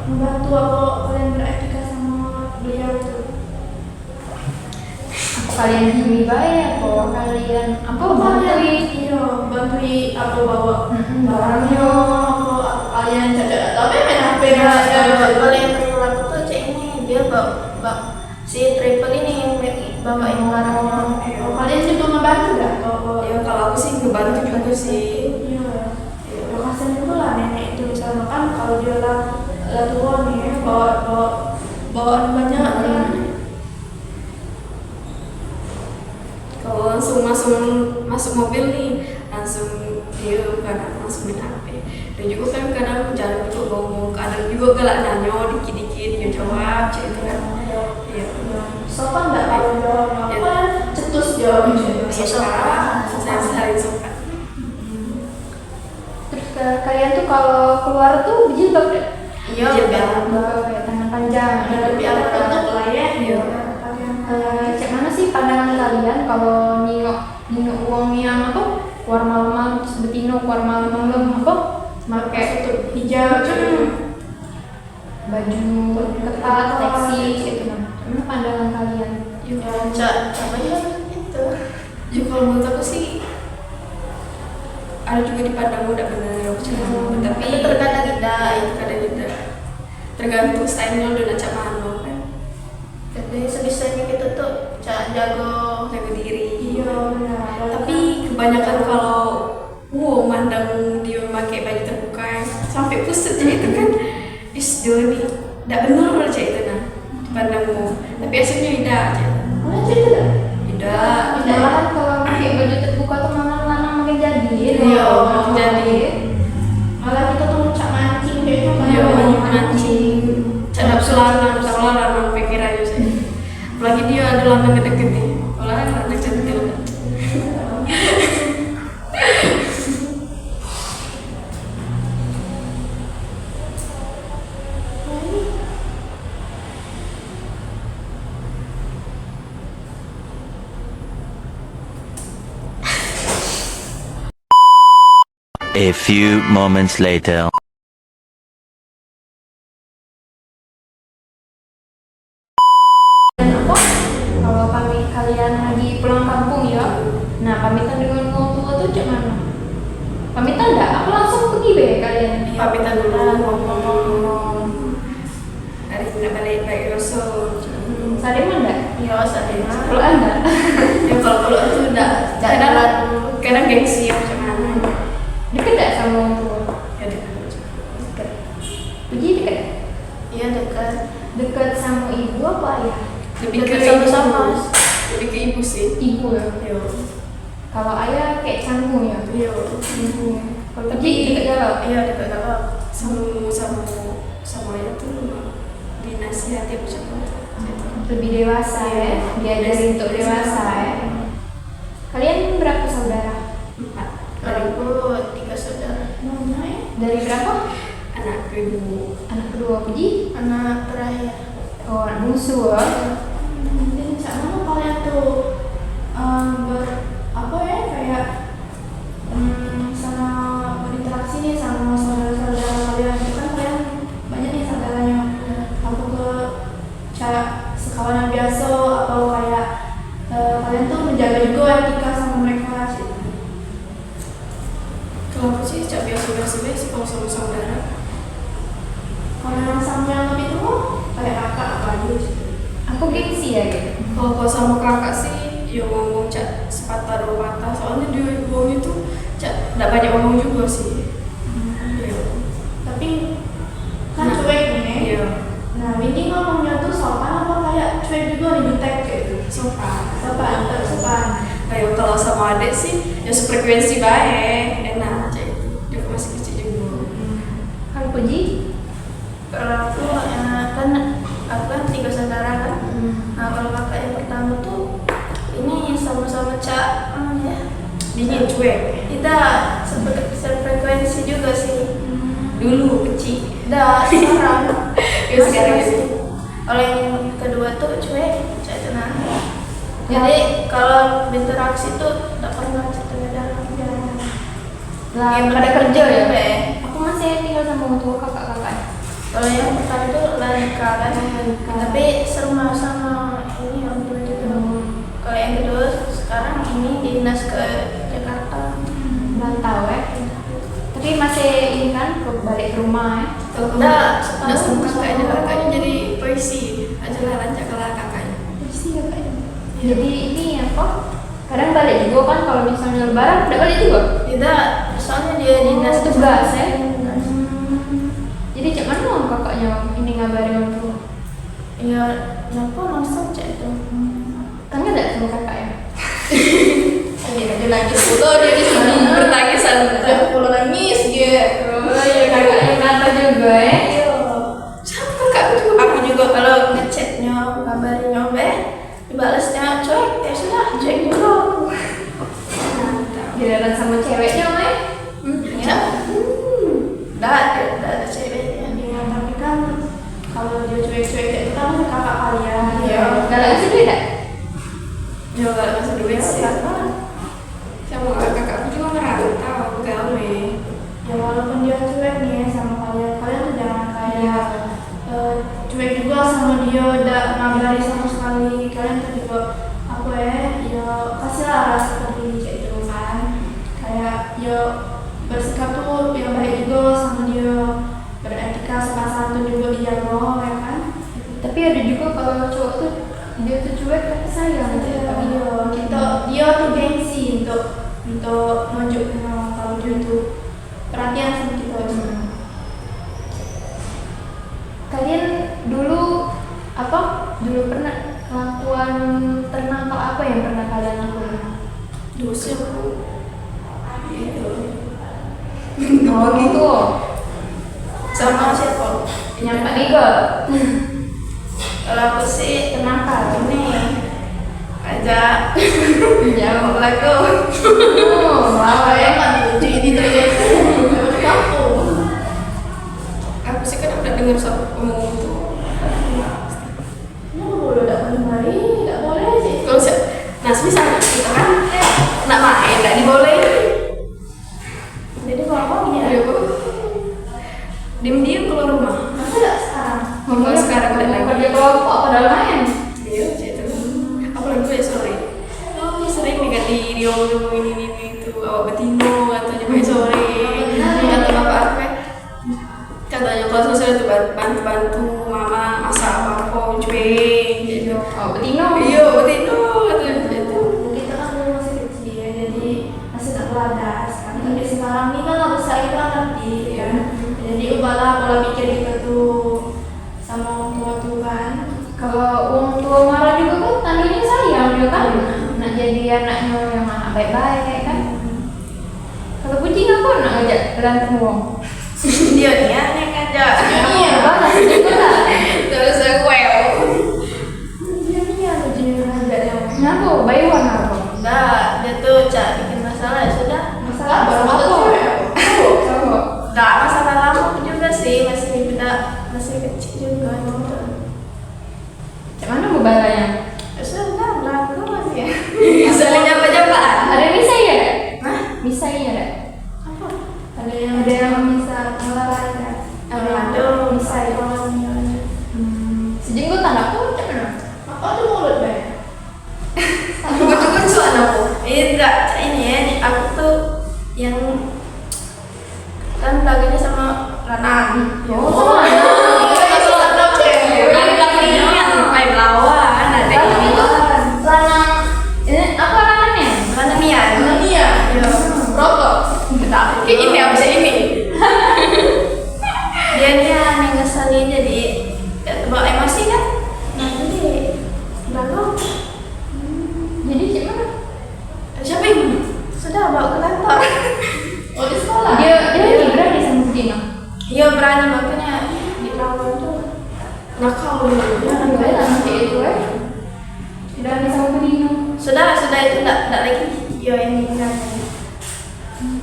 membantu apa kalian beretika sama beliau itu Kalian gini baik apa kalian apa bantui apa bawa barangnya barangnya apa kalian cacat tapi main HP Kalau yang perilaku tuh cek ini dia si triple ini bawa yang barangnya. kalian juga ngebantu nggak Ya kalau aku sih ngebantu juga sih. iya ya kasihan itu lah nenek itu misalnya kan kalau dia lah tua nih bawaan banyak kan Kalau langsung masuk mobil nih langsung dia kadang langsung main HP. Dan juga kan kadang jalan juga ngomong, kadang juga galak nanya dikit-dikit dia jawab cek itu kan. Iya. sopan nggak kalau jawabnya Ya. kan cetus jawabnya Iya sopan, saya sehari sopan. terus kalian tuh kalau keluar tuh berjilbab deh Iya, kayak tangan panjang lebih ada tutup lah ya Iya. cek mana sih pandangan kalian kalau ningok uang yang apa keluar malam-malam terus betino keluar malam-malam apa pakai tutup hijab baju ketat seksi gitu mana pandangan kalian apa ya itu Ya kalau menurut aku sih ada juga dipandang udah bener tapi terkadang tidak tergantung stylenya udah macam mana kan. jadi sebisanya kita tuh jago Diri. iya benar Tapi kebanyakan kalau mandang dia pakai baju terbuka sampai pusat aja itu kan dia nih tidak benar aja itu nah dipandangmu tapi aslinya tidak aja mana cerita tidak malahan kalau pakai baju terbuka tuh malah makin jadi Iya, makin jadi. malah kita tuh cak mancing kayak itu kan Iya, mancing cadap selarang pikir aja sih apalagi dia ada lanang deket nih olahraga lanang cantik banget. A few moments later. apa kalau kalian lagi pulang kampung ya nah pamitan dengan orang tua tuh cek mana pamitan enggak aku langsung pergi deh kalian Pamitan dulu ngomong hari tidak balik Rasul. sadema enggak iya sadema kalau enggak Ya kalau itu udah kadang gengsi ya macam mana deket enggak sama orang tua ya deket deket pergi deket iya dekat deket sama ibu apa ya lebih ke Deket sama-sama. lebih ke ibu sih. ibu ya Yo kalau ayah kayak canggung ya yo ibu kalau pergi deket jalan iya dekat apa sama itu dinasihati macam itu. Lebih dewasa ya, diajari untuk dewasa ya. Kalian berapa saudara? 4. Kalau aku 3 saudara. Dari berapa? Anak kedua. Anak kedua Puji? Anak terakhir. Oh, anak bungsu ya. Jadi macam mana kalian tuh kayak sama berinteraksi nih sama saudara-saudara kalian? Itu kan kalian banyak nih saudaranya. Apa ke cara sekawanan biasa atau kayak kalian tuh menjaga juga etika sama mereka sih? Kalau aku sih cak biasa-biasa sih kalau sama saudara. Kalau yang sama yang lebih tua kayak kakak apa aja gitu. Aku gengsi ya gitu. Kalau sama kakak sih, ya ngomong cak sepatah dua patah. Soalnya dia ngomong itu cak tidak banyak ngomong juga sih. Iya. Tapi kan cuek nih. Iya. Nah, ini ngomongnya tuh sopan apa kayak cuek juga nih jutek gitu? Sopan. Sopan. Kayak kalau sama adik sih, ya sefrekuensi baik, enak cak itu. Dia masih kecil juga. Kalau Puji? Kalau aku kan 3 saudara kan. Nah kalau kakak yang pertama tuh ini sama-sama cak dingin cuek. Tidak sefrekuensi juga sih. Dulu kecil. Dah sekarang. Ya sekarang sih. Kalau yang kedua tuh cuek, cak tenang. Jadi kalau berinteraksi tuh tak pernah cerita dalam jalan. Lah, Yang pada pada kerja ya? kerja, Aku masih tinggal sama orang tua kakak-kakak. Kalau yang pertama itu Lanika kan, tapi serumah sama ini orang tua juga. Kalau yang kedua sekarang ini dinas ke Jakarta. Rantau ya. Tapi masih ini kan balik ke rumah ya. Kalau Nggak, nggak sama kakaknya jadi polisi. Aja lah rancak kalah kakaknya. Jadi ini apa? Kadang balik juga kan kalau misalnya lebaran udah balik juga. Tidak, soalnya dia dinas tugas ya. Dinas. Jadi cak mana orang kakaknya ini ngabarin orang tua? Ya, kenapa langsung cek itu? Kan nggak ada sama kakak ya? Dia nangis dulu dia di sini Bertangisan. Dia pulang nangis dia. Oh iya kakaknya ngata juga ya. Iya. Siapa kakak tuh? Aku juga kalau ngechatnya, kabarin nyombe, dibalasnya cuek, ya sudah cuek dulu. Giliran sama ceweknya Mai. Ya. Dah ada ceweknya dia, tapi kan kalau dia cuek-cuek kayak itu kan kakak kalian. Iya. Galak sih beda. Juga gak masuk duit sih. Karena Sama kakakku juga merantau gawe. ya walaupun dia cuek nih sama kalian, kalian tuh jangan kayak cuek juga sama dia, udah ngabari sama sekali. Kalian tuh juga ya kasihlah rasa peduli kayak gitu kan. Kayak ya bersikap tuh yang baik juga sama dia, beretika sopan santun juga dijaga ya kan. Tapi ada juga kalau cowok tuh dia tuh cuek tapi sayang. Dia tuh gengsi untuk nunjukin kalau dia tuh perhatian sama kita. Kalian dulu pernah lakukan ternakal apa yang pernah kalian lakukan? Dosa aku. Gitu. Oh gitu. Sama siapa? Nyampe Nigo. Kalau aku sih Ternakal. ini aja Jauh. lagu. Wow ya. Kan lucu ini terjadi di kampung. Aku sih kan udah dengar sama ngomong itu. Boleh tidak menemani, tidak boleh sih. Kalau misalnya kita kan nak main nggak dibolehin. Jadi kalau ya, Diam-diam keluar rumah. masa tidak sekarang? Kalau sekarang udah lagi. kerja kelompok padahal main. Iya, itu. Apalagi gue sore. Oh, sering nih kan diomongin ini itu awak betino katanya gue sore. Kata bapak aku katanya kalau sosial itu bantu mama masak apa cuek gitu. Oh betino. Iya, betino katanya gitu. Kita kan dulu masih kecil ya, jadi masih tak belajar. Tapi sekarang ini kan harus saya kan ngerti ya. Jadi ubahlah pola pikir kita tuh sama orang tua tuh kan. Kalau orang tua marah juga kan tandanya sayang juga kan. Nak jadi anaknya yang anak baik-baik kan. Kalau kucing apa nak ngajak berantem wong? Dia nih yang ngajak. Iya, balas juga lah. Terus bahasanya? Sudah lah, lu masih ya. Saling nyapa-nyapaan. Ada misai ya? Hah? Misai ada? Apa? Ada yang bisa olahraga. Aduh, Misai kolonial. Sejenggot anakku macam mana? Apa tuh mulut bay? Lucu-lucu anakku. Enggak, ini ya, aku tuh yang kan lagunya sama Lanang. Oh, sama Lanang. Main lawan, ada ini. Lanang, ini apa lanangnya? Lanamian. Iya. Yo. Rokok. Kayak ini apa sih ini? Dia yang ngeselin jadi tebak emosi kan? Nah jadi lalu Jadi gimana? siapa yang sudah bawa ke kantor? Oh di sekolah. Dia lagi berani sama Dina. Iya berani makanya dilawan tuh nakal dulu. Jangan gue sama kayak itu berani sama Dina. Sudah itu enggak lagi. Yo ini enggak.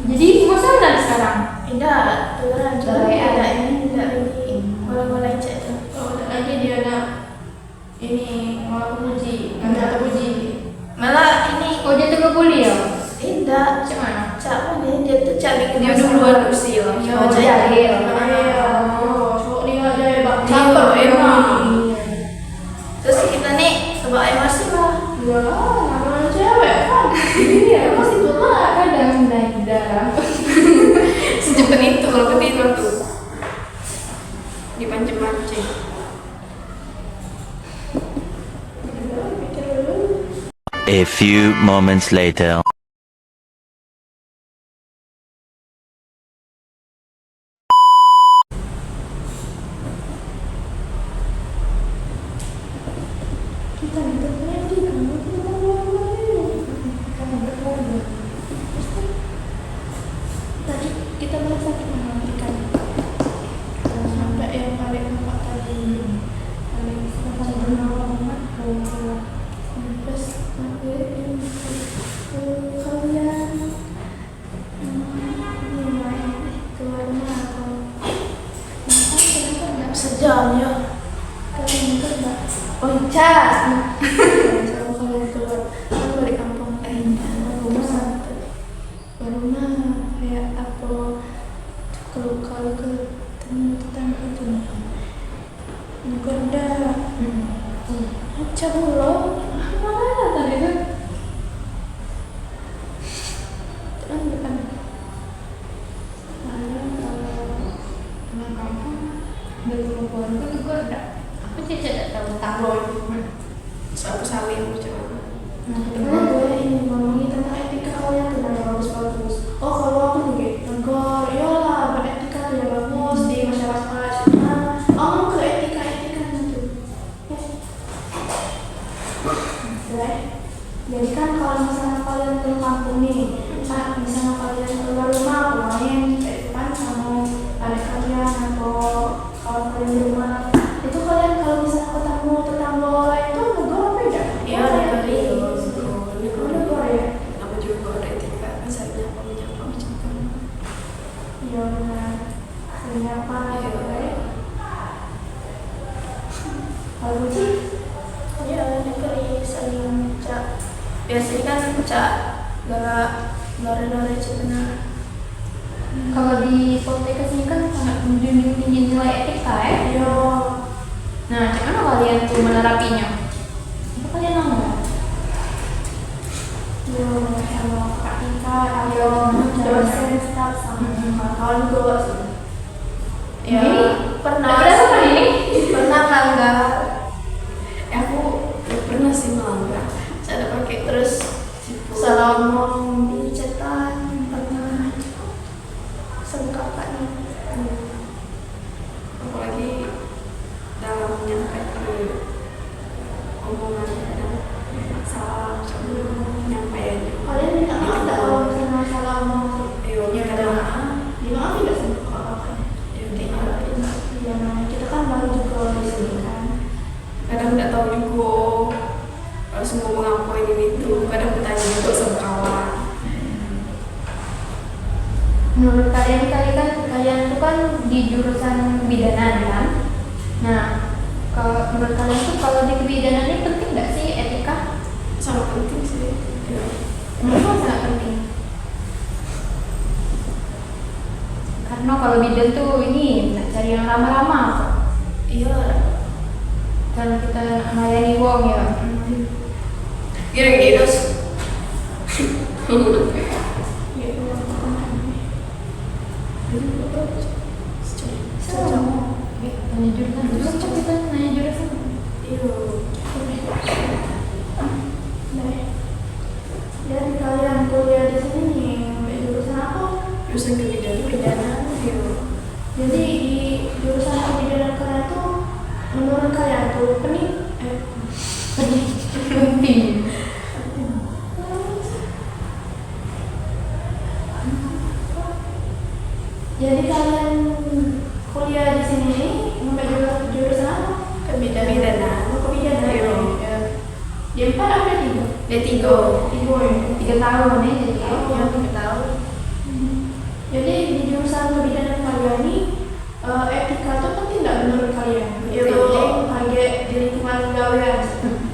Jadi masa udah sekarang? Tidak, turun Udah tidak ini tidak lagi. Bola-bola cek tuh. Oh, lagi dia nak ini mau puji, ada puji. Malah ini Oh dia tuh kuliah. tidak. Macam mana? Cak mana dia tuh cak bikin dia duluan usil. Oh, jahil. Oh, cowok dia aja hebat. Caper emang. Terus kita nih coba emosi lah. Ya, namanya cewek kan. Iya, pasti tuh lah. Kadang naik darah. Secepat itu kalau ketidur tuh dipancing-pancing. A few moments later. Kita berarti kamu tadi kita bahas sakit menghentikan sampai yang paling empat tadi paling sampai bernawa terus kalian ini main keluar rumah atau kenapa enggak Sejam ya. kalian enggak Onca. kalau kalian keluar kan balik kampung rumah sampai ke rumah kayak apa kalau ketemu tetangga itu goda macam lo mana tadi tuh kan bukan kalau pulang kampung dari keluar itu goda Aku tidak tahu taruh. Suatu sawin coba. nah kedua gue ini ngomongin tentang etika kalian tuh yang bagus-bagus. Oh kalau aku tuh gitu negor yolah beretika tuh ya bagus di masyarakat cuma kamu ke etika gitu jadi kan kalau misalnya kalian ke kampung nih misalnya kalian keluar rumah main kayak kan sama adik kalian atau kawan kalian di rumah itu kalian kalau misalnya ketemu tetangga lain tuh negor apa ya? Iya, negor itu. Negor ya? Aku juga ada etika misalnya apa macam itu. Iya benar. Siapa gitu ya? Kalau sih, Ya negeri saling cak. Biasanya kan cak gara cina. Kalau di Poltekkes ini kan sangat menjunjung tinggi nilai etika ya. yo, Nah, gimana kalian tuh menerapinya? Apa kalian mau? yo, kalau Kak Tika, yo, dosen staff sama kawan gue sih. Ya Ini pernah. Ada apa ini? Pernah melanggar. Aku pernah sih melanggar. Saya ada pakai terus salah ngomong di chatan pernah sengkaknya. Apalagi dalam menyampaikan omongan kadang salah penyampaiannya. Kalian minta maaf nggak kalau misalnya salah ngomong? Iya kadang Dimaafin nggak sih kalau ya namanya kita kan baru juga di sini kan. kadang nggak tahu juga harus ngomong apa ini itu. Kadang bertanya juga sama kawan. Menurut kalian kan kalian tuh kan di jurusan kebidanan kan? Nah, Kalau menurut kalian tuh kalau di kebidanan ini penting nggak sih etika? Sangat penting sih. Kenapa sangat penting? Karena kalau bidan tuh ini nak cari yang ramah-ramah. Iya. Karena kita melayani wong ya. Gitu. Tanya jurusan dulu, kita nanya jurusan. Dan kalian kuliah di sini nih, ambil jurusan apa? Jurusan kebidanan. Jadi di jurusan kebidanan kalian tuh menurut kalian tuh penting? Penting. Jadi kalian kuliah di sini nih ngambil jurusan apa? Kebidanan. Kebidanan. Iya. Di 4 ada 3? D3. 3 tahun nih jadi. Yang 3 tahun. Jadi di jurusan kebidanan kalian ini etika tuh penting nggak menurut kalian? Iya, Itu penting. kayak di lingkungan gawean.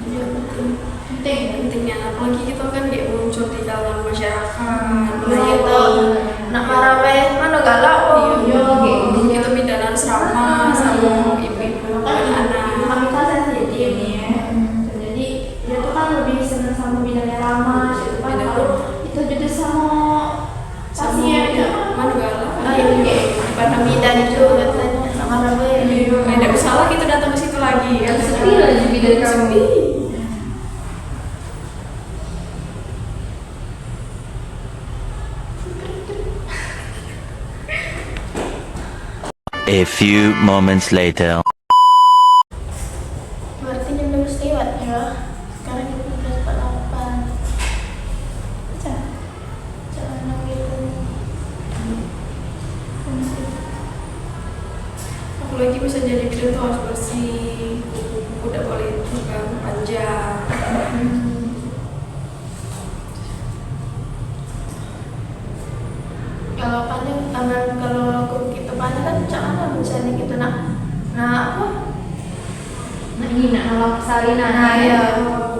Iya, penting. Penting. Pentingnya apalagi kita kan dia muncul di kalangan masyarakat. Nah, itu nak marah weh, mana galak kok. Iya, kita bidanan ramah sama ibu-ibu anak. Kami kan sensitif nih ya. Jadi dia tuh kan lebih senang sama bidannya ramah. Itu kan Beda. kalau itu jadi sama pasien ya. Mana galak. Pada bidan itu katanya nak marah weh. Tidak salah kita datang ke situ lagi. Sepi lah di bidan kami. A few moments later. Berarti jam 12 lewat ya. Sekarang jam 12.48. Jangan gitu. Apalagi bisa jadi bidan tuh harus bersih. Kuku udah boleh itu kan panjang. Kalau panjang tangan kalau kuku kita panjang kan jangan misalnya gitu nak apa? Nah ini nak nolak persalinan. Nah, iya.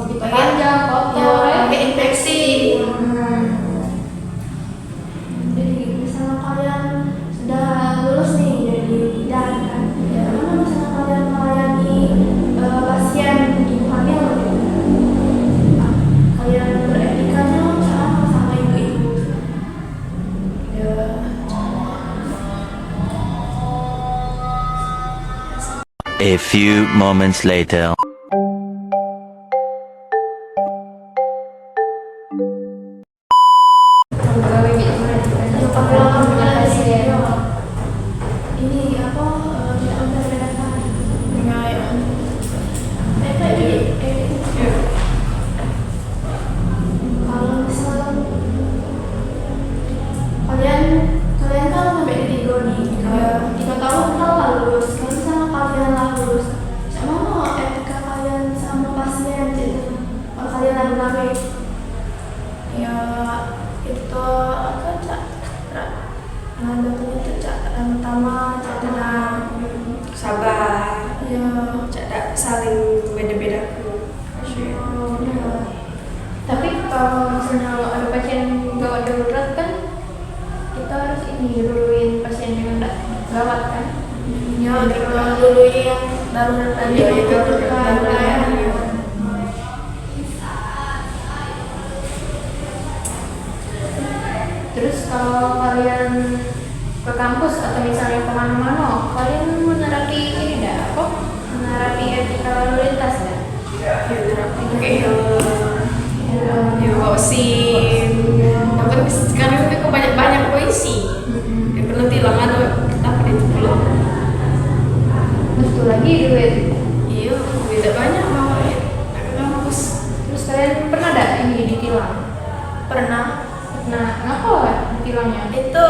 Kita panjang, kotor ya. Pakai infeksi. Jadi misalnya kalian sudah lulus nih jadi bidan kan, bagaimana misalnya kalian melayani pasien ibu hamil gitu? Kalian beretikanya cara sama ibu-ibu? Ya. A few moments later. Pegawai bidan Kalau dengan pasien. ini apa tidak membedakan dengan kalau misal kalian kan sampai di tiga nih 3 tahun kan lah lulus kan sama kalian lah lulus sama mau etika kalian sama pasien gitu kalau kalian lalu ya itu apa cak ngadepnya itu cak pertama cak tenang Sabar. ya Tidak saling beda-beda. Tapi kalau misalnya ada pasien gawat darurat kan kita harus ini duluin pasien yang gawat kan. ya kita dulu yang darurat tadi Iya, itu kan darurat. Terus kalau kalian ke kampus atau misalnya kemana-mana, kalian menerapkan ini dah apa? Menerapkan etika lalu lintas dah. Oke. Ya bawa SIM. Dapat sekarang itu banyak puisi. Ya perlu tilangan tapi itu belum. Betul lagi duit. Iya, beda banyak bawa ya. Ke kampus. Terus kalian pernah ada ini ditilang? pernah Nah, kenapa ditilangnya? itu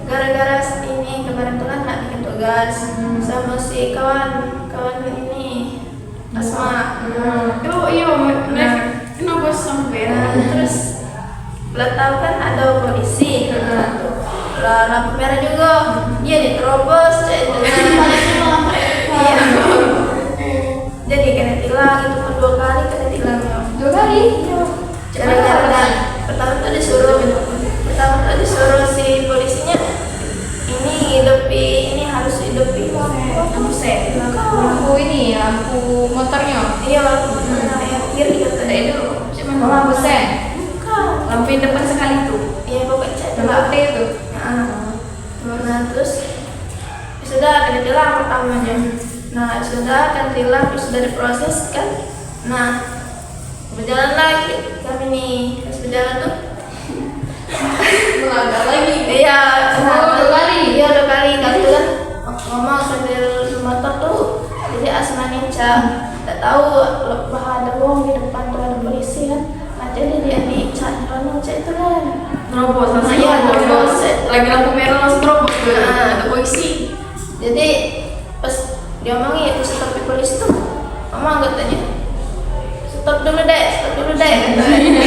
gara-gara ini kemarin tuh kan nak bikin tugas sama si kawan ini Asma. Oh iya, kenapa sampai? Terus lo tahu kan ada polisi lah lampu merah juga dia diterobos jadi iya tilang, itu pun 2 kali kena tilang ya. 2 kali? Cara pertama tuh disuruh si polisinya ini harus hidupi lampu sen. Lampu ini, lampu motornya. Iya, lampu yang kiri katanya itu. Oh, lampu sen. Bukan. Lampu yang depan sekali tuh. Iya, pokoknya itu Lampu lah. T itu. Nah, terus sudah kena tilang pertamanya. Nah, sudah kena tilang, sudah diproses kan. Nah, berjalan lagi kami nih, pas berjalan tuh Melanggar lagi. iya, Oh, 2 kali. iya 2 kali kan ngomong sambil motor tuh jadi asmani tak tahu bahwa ada wong di depan tuh ada polisi kan. Nah, jadi dia dicat itu kan Nerobos, langsung Iya, nerobos. Lagi lampu merah langsung nerobos ke Nah. ada polisi. jadi pas dia omongin itu stop di polisi tuh omong katanya stop dulu deh katanya.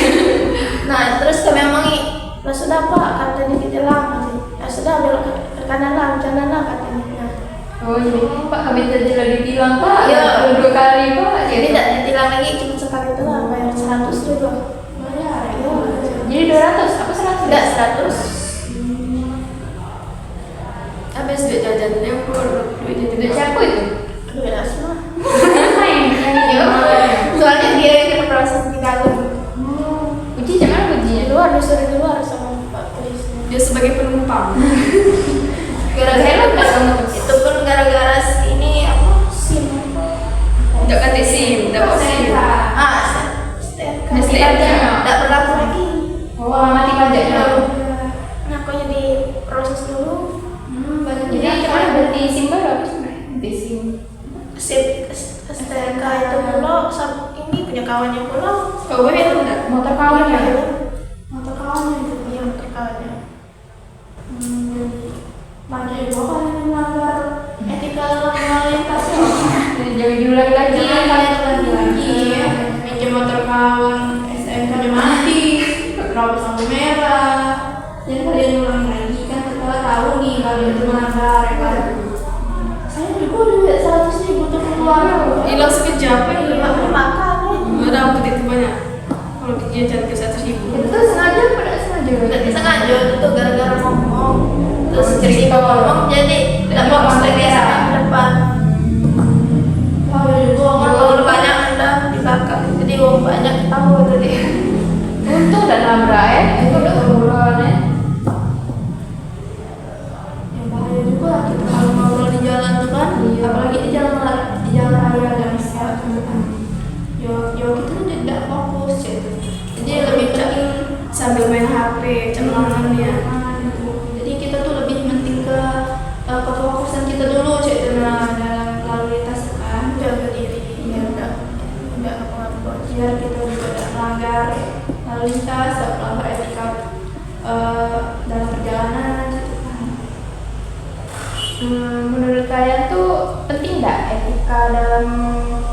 Nah, terus kami omongin lah sudah pak katanya kita lama ya sudah belok ke kanan lah katanya. Nah, Oh, jadi Pak kami tadi lagi bilang Pak, Iya. 2 kali Pak. jadi tidak ditilang lagi cuma sekali itu lah bayar 100 juga. Bayar. Iya. Jadi 200, apa 100? Enggak 100. Habis duit jajannya duit Udah jajan. siapa itu? Aduh, ya semua. Main. Soalnya dia yang proses di dalam. Uji jangan Di ujinya. luar disuruh di luar sama Pak polisi. Dia sebagai penumpang. Gara-gara itu pun gara-gara ini apa SIM. Enggak ganti SIM, enggak bawa SIM. STNK. STNK. Enggak berlaku lagi. Oh, mati pajaknya. Nah, pokoknya diproses dulu. Banyak Jadi cuman berarti SIM baru apa sih? Berarti SIM. STNK itu pulau ini punya kawannya pulau. Kau boleh itu enggak? Motor kawannya. Motor kawannya itu punya motor kawannya. Banyak juga kan yang melanggar etika lalu lintas ya. Jadi diulangi lagi. Jangan kalian ulangi lagi ya. Minjem motor kawan SMK udah mati, rambut lampu merah. Jangan kalian ulangi lagi kan kita tahu nih kalian itu melanggar ya kan. Saya juga duit 100.000 tuh keluar. Hilang sekejap ya. Ini makan ya. Nggak dapat itu banyak. Kalau dia jajan ke 100.000. Itu tuh sengaja apa tidak sengaja? Nggak disengaja itu gara-gara ngomong. Terus cerita ngomong jadi tidak fokus lagi sama ke depan. Kalau juga Kalau banyak udah di belakang jadi uang banyak tahu tadi. Untung dan nabrak ya. Itu udah urulan ya. ya bahaya juga kita kalau ngobrol di jalan tuh kan. Iya. Apalagi di jalan raya dan sehat kan. Yo kita tuh tidak fokus gitu. Jadi lebih penting sambil main HP cemerlangannya. Jadi kita tuh lebih penting ke kefokusan kita dulu dalam lalu lintas kan. Jaga diri biar nggak apa-apa. Biar kita juga tidak melanggar lalu lintas, tidak melanggar etika dalam perjalanan gitu kan. Menurut kalian tuh penting nggak etika dalam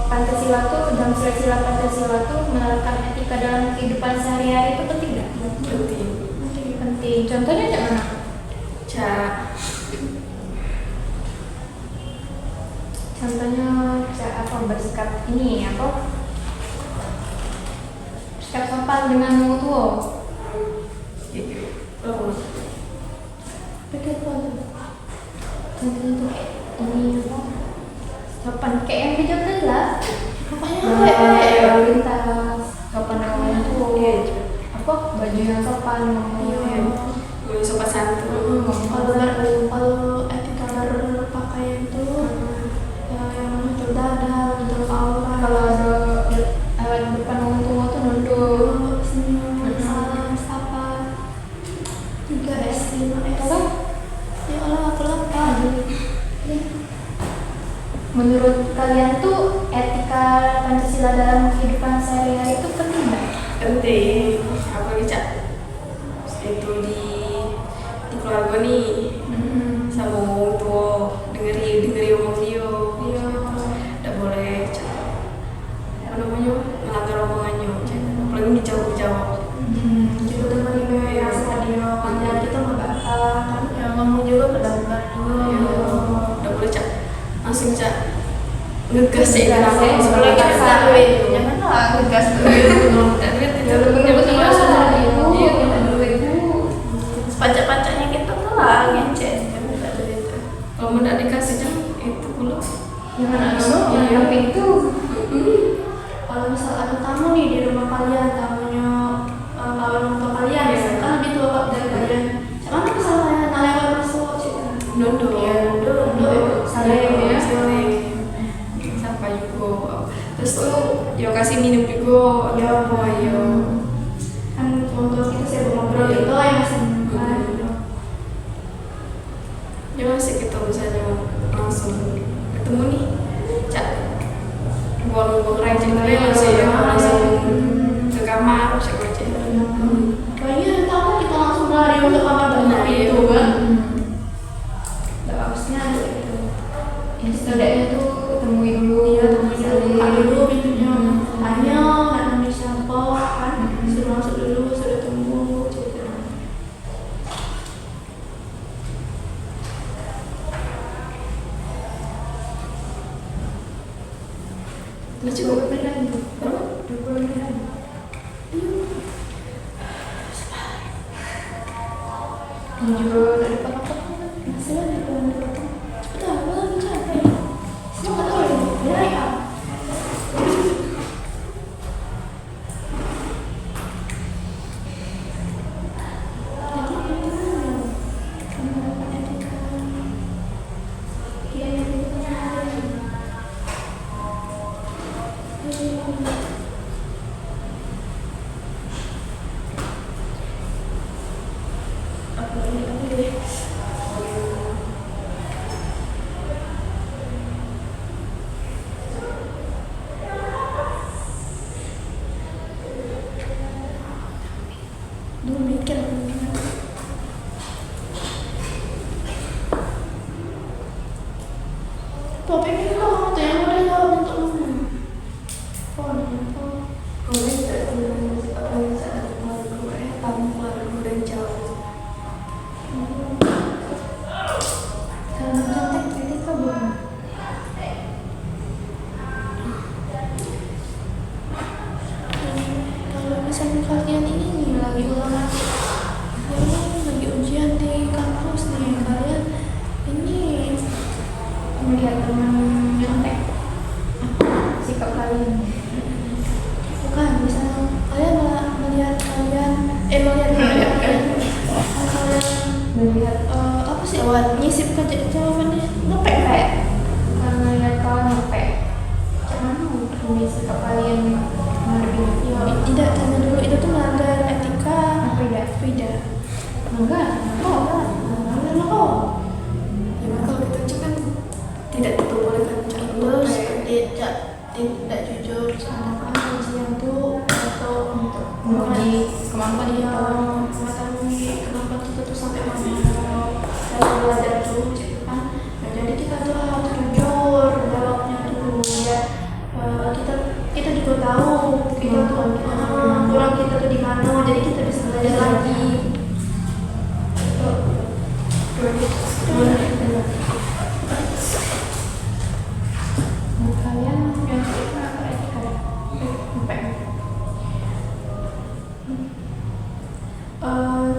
Pancasila tuh, dalam sila Pancasila tuh menerapkan etika dalam kehidupan sehari-hari itu penting nggak? Penting. Penting. Contohnya kayak mana? Contohnya cara apa bersikap ini apa? Bersikap sopan dengan orang tua. Betul tuh. Contohnya tuh kayak ini apa? Sopan kayak yang di Jogja lah. Pokoknya Lalu lintas sopan dengan orang tua. Apa baju yang sopan ngomong. Sopan santun. kalau etika berpakaian tuh yang menutup dada, menutup aurat. Kalau ada lewat depan orang tua tuh nunduk. Senyum, salam, sapa. 3S, 5S. Ya Allah, aku lupa. Menurut kalian tuh etika Pancasila dalam kehidupan sehari-hari itu penting nggak? Penting. Apa nih Cak? Itu di keluarga nih sama orang tua dengeri omong dia. Tidak boleh Cak. Apa namanya melanggar omongannya Cak. Apalagi dijawab. Kita tuh menerima rasa dia, makanya kita nggak bakal kan yang ngomong juga benar-benar juga. Tidak boleh Cak. Langsung Cak. ngegas sih Ngegas, kenapa ya. sekolah kita Ngegas. tak duit jangan lah ngegas duit tak duit itu Betul-betul ibu. iya kita duit pajak-pajaknya kita tuh lah ngecek jangan tak duit itu kalau mau tak dikasih jangan itu pula Jangan ada Iya. yang pintu. Kalau misal ada tamu nih di rumah kalian, tamunya kawan orang tua kalian, kan lebih tua kok dari kalian. Mana misalnya nalewat masuk, gitu. nunduk Nunduk. Saling, ya. saling sampai juga terus tuh yo kasih minum juga yo apa yo Kan orang tua kita sih ngobrol gitu lah yang masih kan. ya masih kita misalnya langsung ketemu nih cak buang rajin kalian langsung ya langsung ke kamar cak rajin Kayaknya ada tamu kita langsung lari untuk kamar benar itu kan. Udah harusnya ada itu. Ya setidaknya tuh temui dulu. Iya, temui dulu, Saling. buka dulu pintunya. Tanya, nggak namanya siapa, kan? Suruh masuk dulu, suruh tunggu, gitu. Lucu beneran itu. 20 beneran. Ini juga dari apa-apa. Masih ada yang potong. Cepetan, apa lagi capek? Semua nggak tahu ya, biar ya. Dulu mikir topik ini kok kamu tuh yang udah jawab untuk mana? gue tidak tahu apa yang saat gue tamu keluarga dan jauh Kalau cantik cantik kok belum. Kalau misalnya kalian ini nih lagi ulangan, kalian lagi ujian di kampus nih, kalian ini Melihat teman nyontek. Sikap kalian. bukan misalnya kalian malah melihat kalian melihat kalian Melihat apa sih nyisip ke jawabannya ngepek kayak karena lihat kawan nyontek. Cuman ini sikap kalian lebih. ya tidak tanya dulu itu tuh melanggar etika Beda. beda Enggak. melanggar kok ya kalau kita cek kan tidak diperbolehkan cak terus tidak jujur sama ujian tuh atau untuk Menguji kemampuan dia kita. mengetahui kenapa kita tuh sampai mau cara belajar tuh gitu kan. Nah, jadi kita tuh harus jujur jawabnya dulu ya. Kita juga tahu kita tuh kurang kita tuh di mana, jadi kita bisa belajar lagi. Kalian nyontek itu apa etika? Nyontek.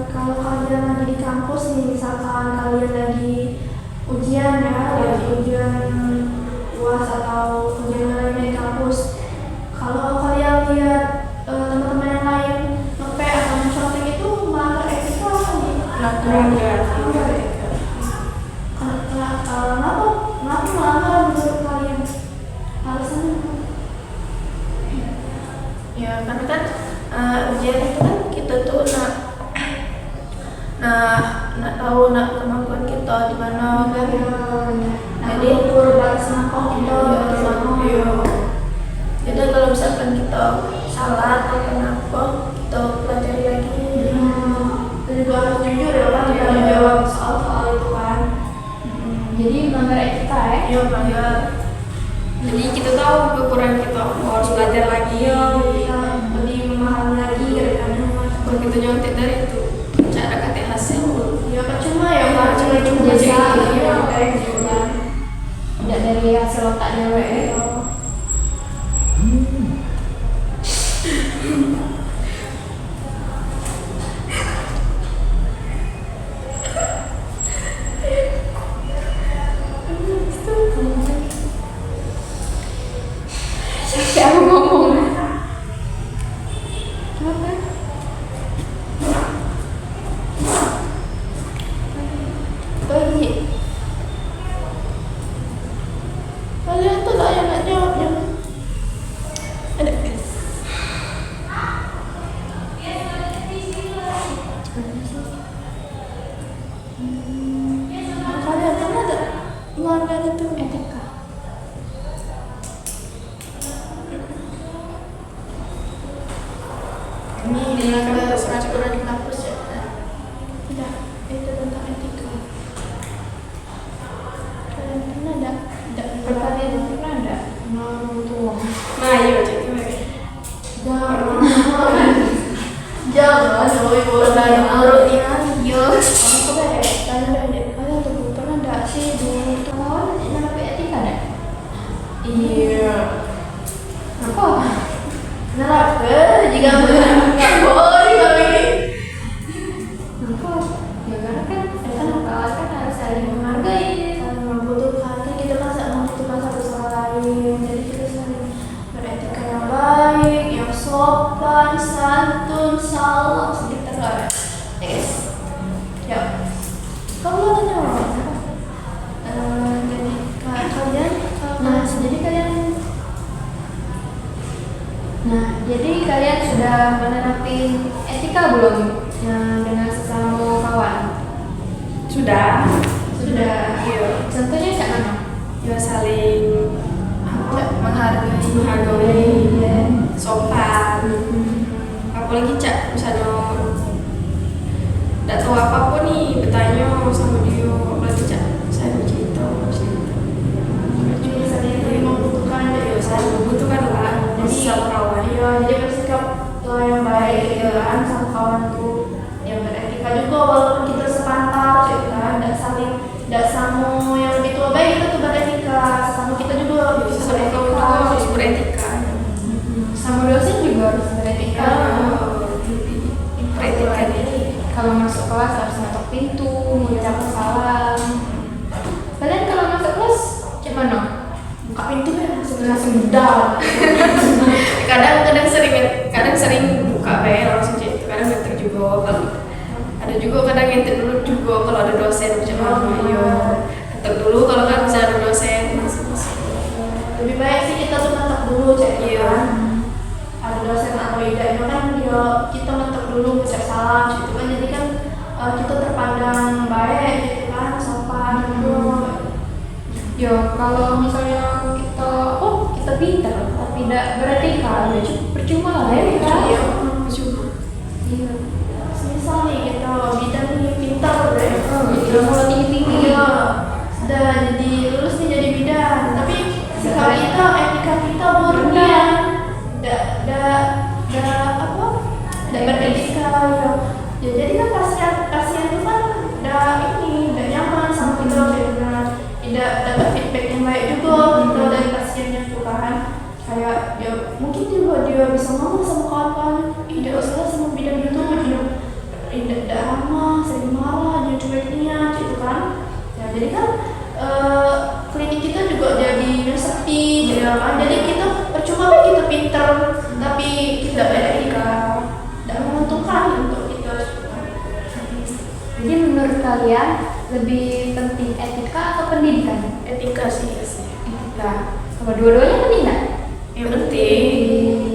Kalau kalian lagi di kampus nih, misalkan kalian lagi ujian ya, lagi ujian UAS atau ujian lainnya di kampus, kalau kalian lihat teman-teman yang lain nge-pay atau mencontek itu melanggar etika kan? melanggar Kenapa melanggar menurut kalian? Alasannya apa? ya karena kan ujian itu kan kita tuh nak tahu nak kemampuan kita di mana kan Jadi ukur batas mangkok kita iya. Jadi kalau misalkan kita salah atau kenapa kita pelajari lagi jadi juga harus jujur ya kan kita menjawab soal-soal itu kan. Jadi melanggar etika ya. iya melanggar jadi kita tahu kekurangan kita harus belajar lagi ya Kita lebih memahami lagi daripada kalau kita nyontek dari itu cara kata hasil ya percuma ya kan cuma Jadi jasa iya. kayak gitu kan. Tidak dari hasil otaknya we. Siapa ngomong? Apa? Bagi. Kalian tuh tak yang nak jawabnya. Ada. Kalian pernah tak melanggar itu etika? Ini dengan peraturan di kampus ya. Tidak, itu tentang etika. Kalian pernah tak? Tidak Pertanyaan itu pernah ada? Mau tua. Nah, iya, jadi jangan, iya. Aku tanya deh, kalian tuh pernah tak sih dulu Kawan nyampe etika ada? iya. Apa? Neraka jika nggak boleh kami. Apa? Ya karena kan kawan kan harus saling menghargai. Saling membutuhkan, kan kita kan sangat membutuhkan satu sama lain. Jadi kita saling beretika yang baik, yang sopan, santun, salam sedikit terlalu. Yes. Ya. Kamu mau tanya apa? Jadi kalian Nah, jadi kalian sudah menerapin etika belum dengan sesama kawan? sudah. Iya. Contohnya kayak mana? Ya saling menghargai, sopan. Apalagi cak misalnya tidak tahu apapun nih bertanya sama dia, apalagi cak saya mau cerita. Jadi saling membutuhkan, ya saling membutuhkan lah. Jadi sama kawan. Iya, jadi bersikap yang baik ya kan sama kawan tuh yang beretika juga walaupun kita sepantar ya kan, tidak sama yang lebih tua baik kita tuh beretika, sama kita juga bisa beretika, harus beretika. Sama dosen juga harus beretika. Beretika ini Kalau masuk kelas harus ngetok pintu, mengucap salam. Kalian kalau masuk kelas gimana? buka pintu ya Langsung dar. kadang sering buka bayar langsung cek, kadang ngetik juga kalau ada juga kadang ngetik dulu juga kalau ada dosen macam iya ngetik dulu kalau kan bisa ada dosen lebih baik sih kita tuh ngetik dulu cek iya ada dosen atau tidaknya kan dia kita ngetik dulu ngecek salam gitu kan, jadi kan kita terpandang baik gitu kan, sopan gitu. Ya kalau misalnya kita pintar tapi tidak beretika, ya percuma lah ya kan? Iya, cuma Iya. misal nih kita bidang nih pintar deh, Udah mulai tinggi-tinggi. iya, sudah jadi lulus nih jadi bidan, tapi sikap kita, etika kita murni, tidak beretika ya. Ya jadi kan pasien itu kan tidak nyaman sama kita, tidak dapat feedback yang baik juga gitu dari pasiennya tuh kan. Kayak ya mungkin juga dia bisa ngomong sama kawan-kawan, dia usah sama bidan itu dia tidak ramah, sering marah, dia cueknya gitu kan. Ya jadi kan klinik kita juga jadi sepi gitu kan. Jadi kita percuma kita pinter tapi kita tidak beretika, tidak menguntungkan untuk kita. Jadi menurut kalian lebih penting etika atau pendidikan? Etika sih ya sih. Etika. Kalau dua-duanya penting nggak? Yang penting,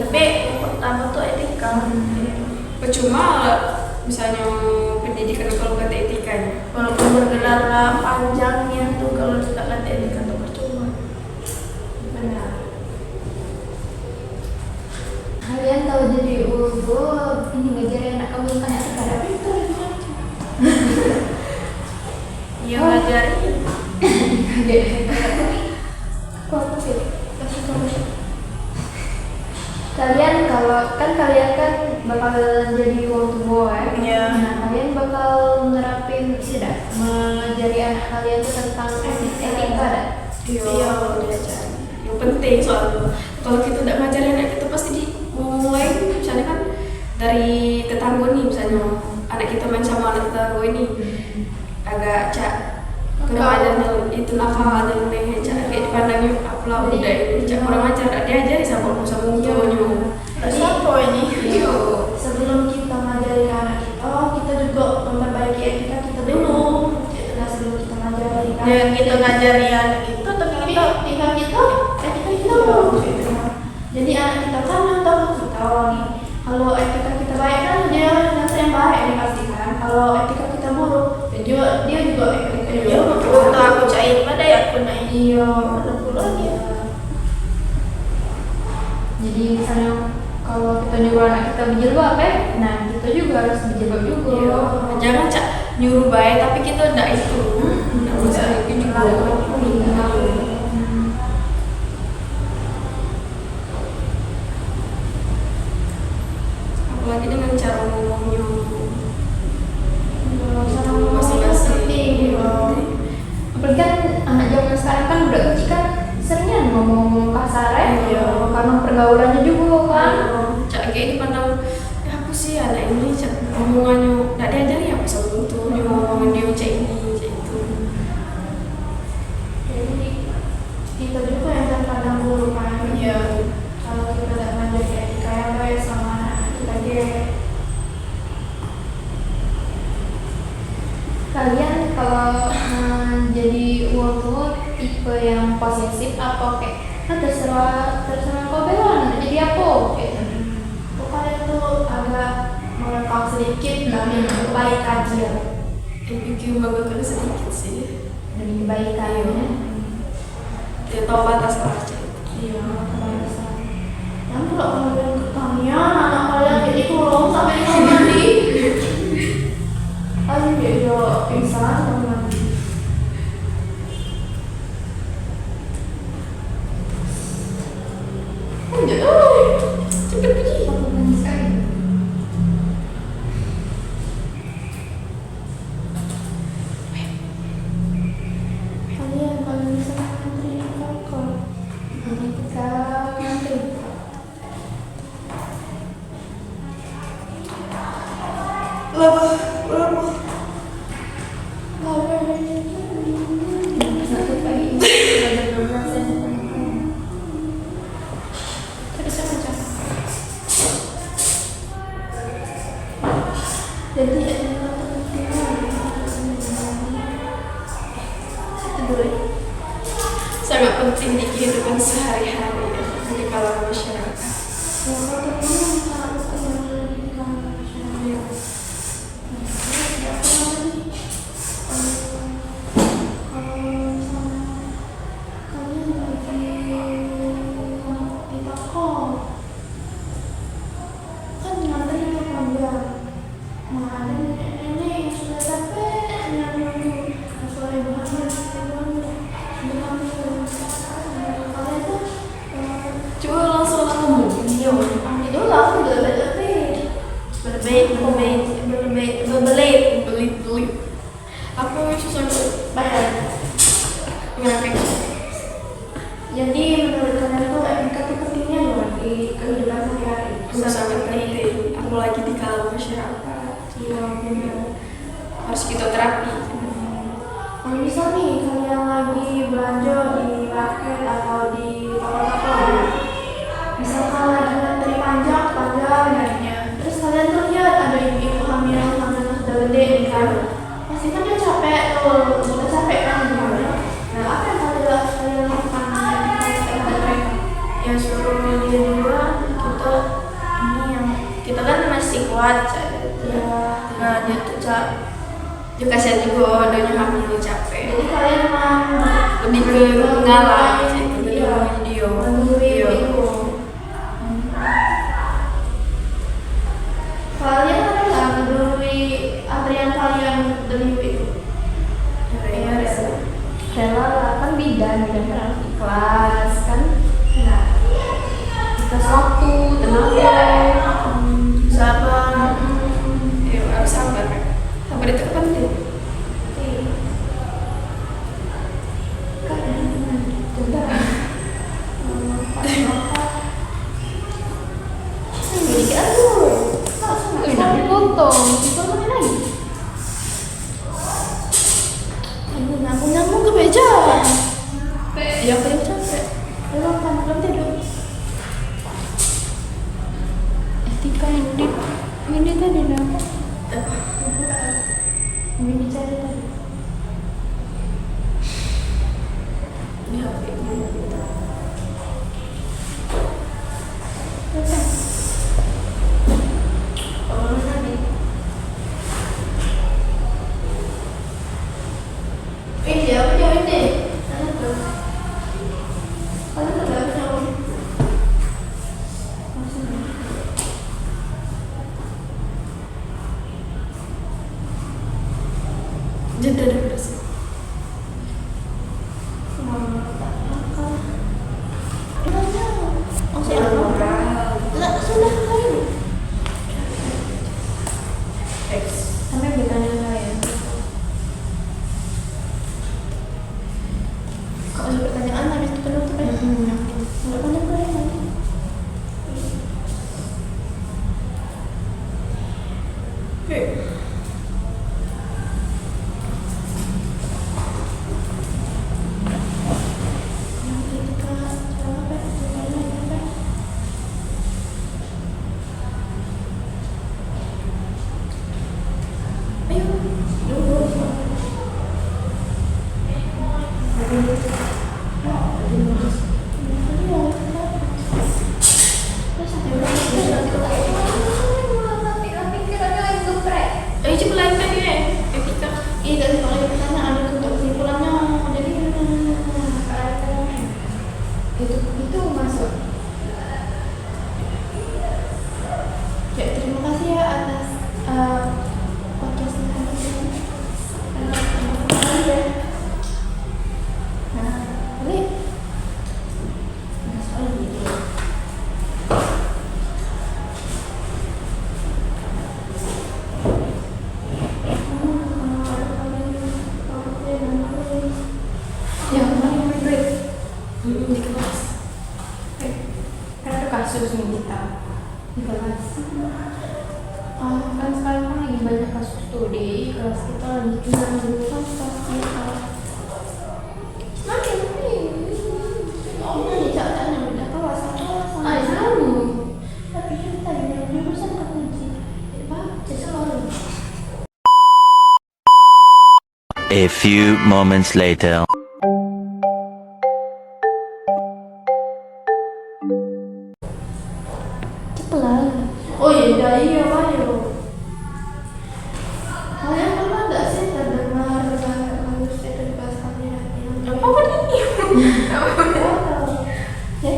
tapi yang pertama tuh etika. Percuma misalnya pendidikan kalau kata etikanya, walaupun bergelar panjangnya tuh kalau tidak kata etika tuh percuma. Benar. Kalian kalau jadi guru ini ngajarin anak kamu tentang etika ada pintar gitu. Iya ngajarin. Apa sih? Kasih kamu. Kalian kan bakal jadi orang tua ya. Iya. Nah, kalian bakal menerapin tidak mengajari anak kalian tuh tentang etika ada? Iya, diajari. Yang penting soalnya kalau kita tidak ngajari anak kita pasti mulai misalnya kan dari tetangga nih, misalnya anak kita main sama anak tetangga ini agak cak kurang ajar itu nakal dan lain cak kayak dipandangnya apalah udah ini cak kurang ajar, diajari sama musuhnya. Siapa ini? Iya. Sebelum kita ngajari anak kita juga memperbaiki etika kita dulu. Nah, sebelum kita ngajari Ya, kita ngajari anak itu tapi tapi kita etika kita belum gitu. Jadi anak kita kan yang tahu kita nih. Kalau etika kita baik kan dia nanti yang baik nih pasti kan. Kalau etika kita buruk, ya dia juga etika dia buruk. aku cair pada ya aku naik. Iya, betul lagi. Jadi misalnya kalau kita nyuruh anak kita berjilbab nah kita juga harus berjilbab juga. Iya. Jangan cak nyuruh baik tapi kita tidak itu. Tidak bisa itu juga. Apalagi dengan cara ngomongnya. Masing-masing. Apalagi kan anak zaman sekarang kan udah kecil kan seringnya ngomong kasar karena pergaulannya juga kan. Cak kayak dipandang aku sih anak ini cak ngomongannya tidak diajari apa sama itu dia ngomongin dia cak ini cak itu. Jadi kita juga yang terkadang buruk kan. Iya. Kalau kita tidak ngajari etika yang baik sama anak kita dia. Kalian kalau jadi tua tipe yang posesif apa kayak terserah kau bela jadi apa kayak Pokoknya itu agak mengekang sedikit demi kebaikan dia. Bikin membanggakan sedikit sih. demi kebaikannya. Dia tahu batas lah cak. Iya, kebiasaan. Yang pula kalian kekamian anak kalian jadi kurung sampai di kamar mandi. Ayo dia pingsan sampai mandi. Cepet pergi. Kalian bisa ngantri kakak. Jadi kita nanti satu pagi ini ada 12 yang Jadi Sangat penting di kehidupan sehari-hari di kalangan masyarakat. Coba langsung ngomong dia. itu langsung Belit. Aku susah bayar. ngerasain. Jadi menurut kalian tuh etika itu pentingnya loh di kehidupan sehari-hari. Sangat penting. Apalagi di kalangan masyarakat. Iya, benar. Harus kita terapi. Kalau misal nih kalian lagi belanja di market atau di toko-toko, misalkan lagi ngantri panjang nyarinya, terus kalian tuh lihat ada ibu-ibu hamil sudah gede nih kan, pasti kan dia capek tuh, kita capek kan gimana? Nah apa yang kalian lakukan terhadap mereka? Ya suruh dia duluan. Kita kan masih kuat. Ya, Nah dia tuh dia kasihan juga adanya hamil capek. jadi kalian memang Lebih ke ngalah. Iya, Video. menurut itu. Kalian kan nggak peduli antrian kalian demi itu. rela lah kan bidan kan harus ikhlas kan. Nah, ikhlas waktu, tenaga, Sabar. Ya harus sabar. Sabar itu penting. Kalian dikit aja. Enak dipotong, dipotong lagi. Aduh, nyambung ke meja. Ya, aku yang capek. Ayo, belum tidur. Etika yang ini tadi apa? Ini cari tadi. Ya, ini apa jauh ini? Mana tuh? Mana tuh nggak bisa om? Jeda deh bersih. Sampai bertanya saya. Kalau ada pertanyaan habis itu penutup ya. Nggak banyak lagi. Ayo coba lain tadi ya, etika. Iya tadi kalau ada pertanyaan ada untuk kesimpulannya. Jadi Itu masuk. ya terima kasih ya atas podcastnya hari ini. Nah, balik. Nah, soal gitu. Yang paling menarik Di kelas. kan ada kasus nih kita di kelas. Kan sekarang kan lagi banyak kasus tuh di kelas kita lagi curang dulu kan kelas kita. A few moments later. Oh iya, iya Pak yo. Kalian pernah nggak sih terdengar kasus itu di kelas kalian? Apa ini? Ya,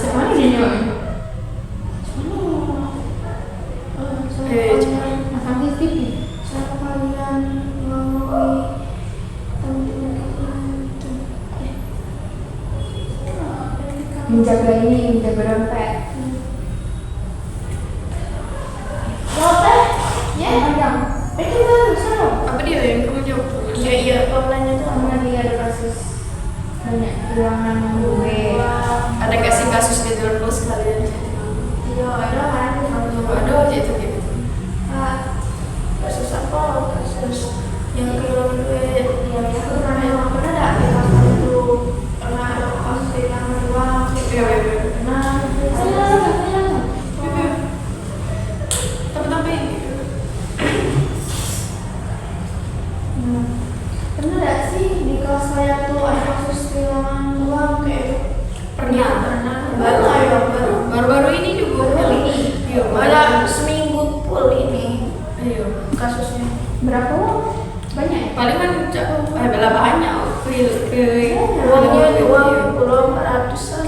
Mana dia nyawanya? Masang CCTV. cara kalian melalui teman-teman kalian itu. Menjaga ini, menjaga dompet. Ya, Panjang. itu baru sama. Apa dia yang kamu jawab? Iya iya, online itu Kamu lagi ada kasus banyak kehilangan duit. Ada gak sih kasus di terus kalian? iya ada kan Ada aja itu gitu. kasus apa kasus yang kehilangan duit yang itu pernah ada kasus itu pernah ada kasus kehilangan uang Iya, iya, iya. nah Tapi pernah nggak sih di kelas saya tuh ada kasus kehilangan uang kayak pernah. Baru-baru ini juga. Iya, ada seminggu full ini Iya. kasusnya Berapa uang? Banyak ya? Paling kan bela banyak uangnya uang belum ratusan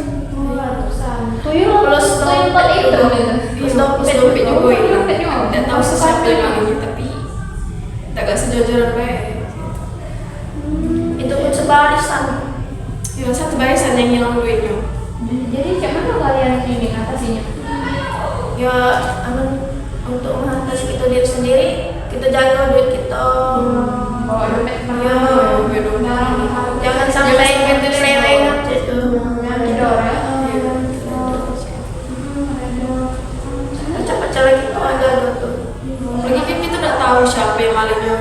Tuyul Plus tuyul dompet itu itu. gitu. dompet juga ini. Dompetnya mau. Tidak tahu siapa yang ini tapi tak gak sejajaran baik. itu pun sebarisan Ya satu barisan yang hilang duitnya. Jadi cak mana kalian ini ngatasinya? ya untuk mengatasi kita diri sendiri kita jaga duit kita Bawa dompet ya jangan sampai seleweng aja tuh Jangan gedor ya.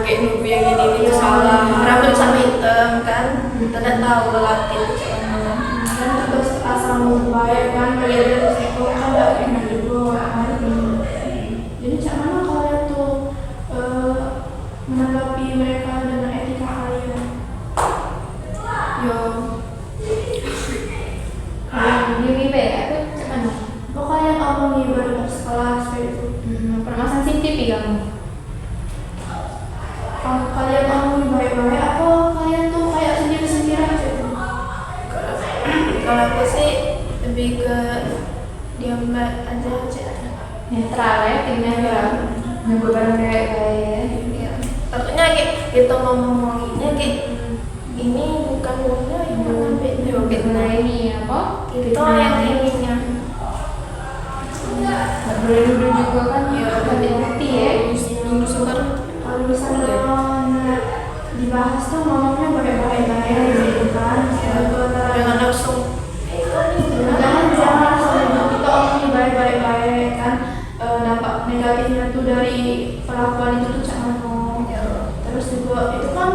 kayak nubi yang ini itu salah. Rambut sama hitam kan, tidak tahu lelaki itu gimana. Kan terus asal baik kan melihat itu kan nggak enak juga kan. Jadi cak mana kalian tuh menanggapi mereka dengan etika kalian? Yo, Lebih baik aku mana? Apa kalian omongi baru pas kelas kayak itu? Permasalahan CCTV kamu. Kalau kalian omongi baik-baik apa kalian tuh kayak sendiri-sendiri aja? kalau aku sih lebih ke diam aja. Netral ya, tim netral. Nunggu bareng kayak Ya. Takutnya kayak kita ngomong-ngomonginnya kayak ini bukan maunya yang mengambil fitnah ini apa? kita yang inginnya. Nggak boleh duduk juga kan? Ganti bukti ya. Minggu sekarang Kalau misalnya dibahas tuh ngomongnya baik-baik gitu kan? jangan langsung Jangan langsung kita omongin baik-baik kan? Dampak negatifnya tuh dari perlakuan itu tuh jangan ngomong. Terus juga itu kan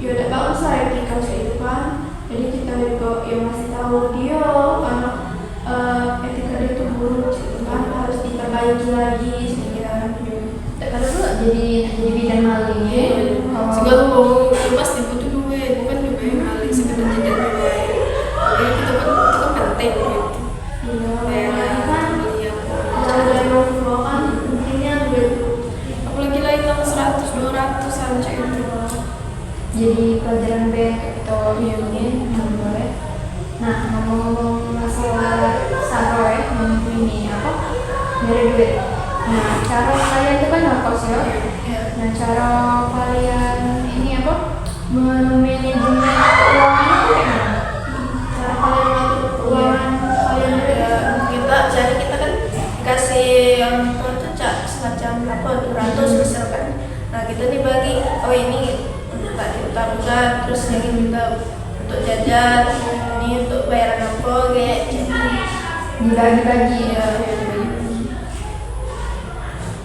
ya udah bagus lah etika itu kan. Jadi kita juga ya masih tahu dia karena etika dia tuh buruk gitu kan, harus diperbaiki lagi sekian. Kalau dulu jadi bidan maling ya. segala ngomong itu pasti butuh duit, bukan juga yang maling sekedar jajan duit. Jadi itu kan penting gitu. Iya, kan kalau dari orang tua kan intinya duit. Apalagi lah itu 100-200 aja itu. Jadi pelajaran B itu ini boleh. Nah, ngomong-ngomong masalah sahur ya, ini apa? Dari duit. Nah, cara kalian itu kan ngekos ya. Nah, cara kalian ini apa? Manajemen keuangan itu gimana? Cara kalian ngatur keuangan kalian juga. Kita kan kasih orang tua tuh semacam apa 200 misalkan. Nah kita nih bagi, oh ini untuk tak diutamakan, terus yang ini juga untuk jajan, ini untuk bayaran apa kayak Dibagi-bagi ya. dibagi.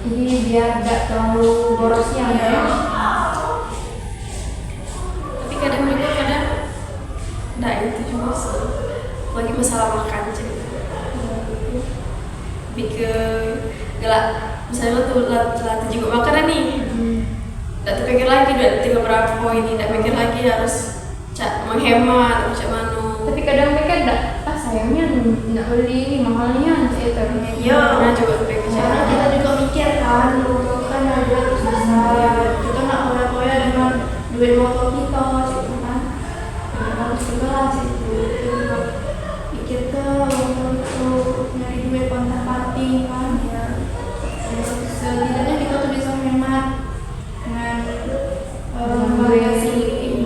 Jadi biar nggak terlalu borosnya ya. Tapi kadang nah itu juga sih lagi masalah makan jadi lebih ke gelak misalnya lo tuh latih juga makanan nih nggak terpikir lagi udah tinggal berapa ini nggak pikir lagi harus menghemat macam mana. Tapi kadang mereka enggak, sayangnya nggak beli ini mahalnya itu. Iya pernah coba terpikir Karena kita juga mikir kan, motor kan ada terus besar. Kita nggak koya-koya dengan duit motor kita, gitu kan. Ya, harus juga lah situ. Kita juga mikir ke motor itu nyari duit kontak-parting kan. Ya, setidaknya kita tuh bisa menghemat dengan bagasi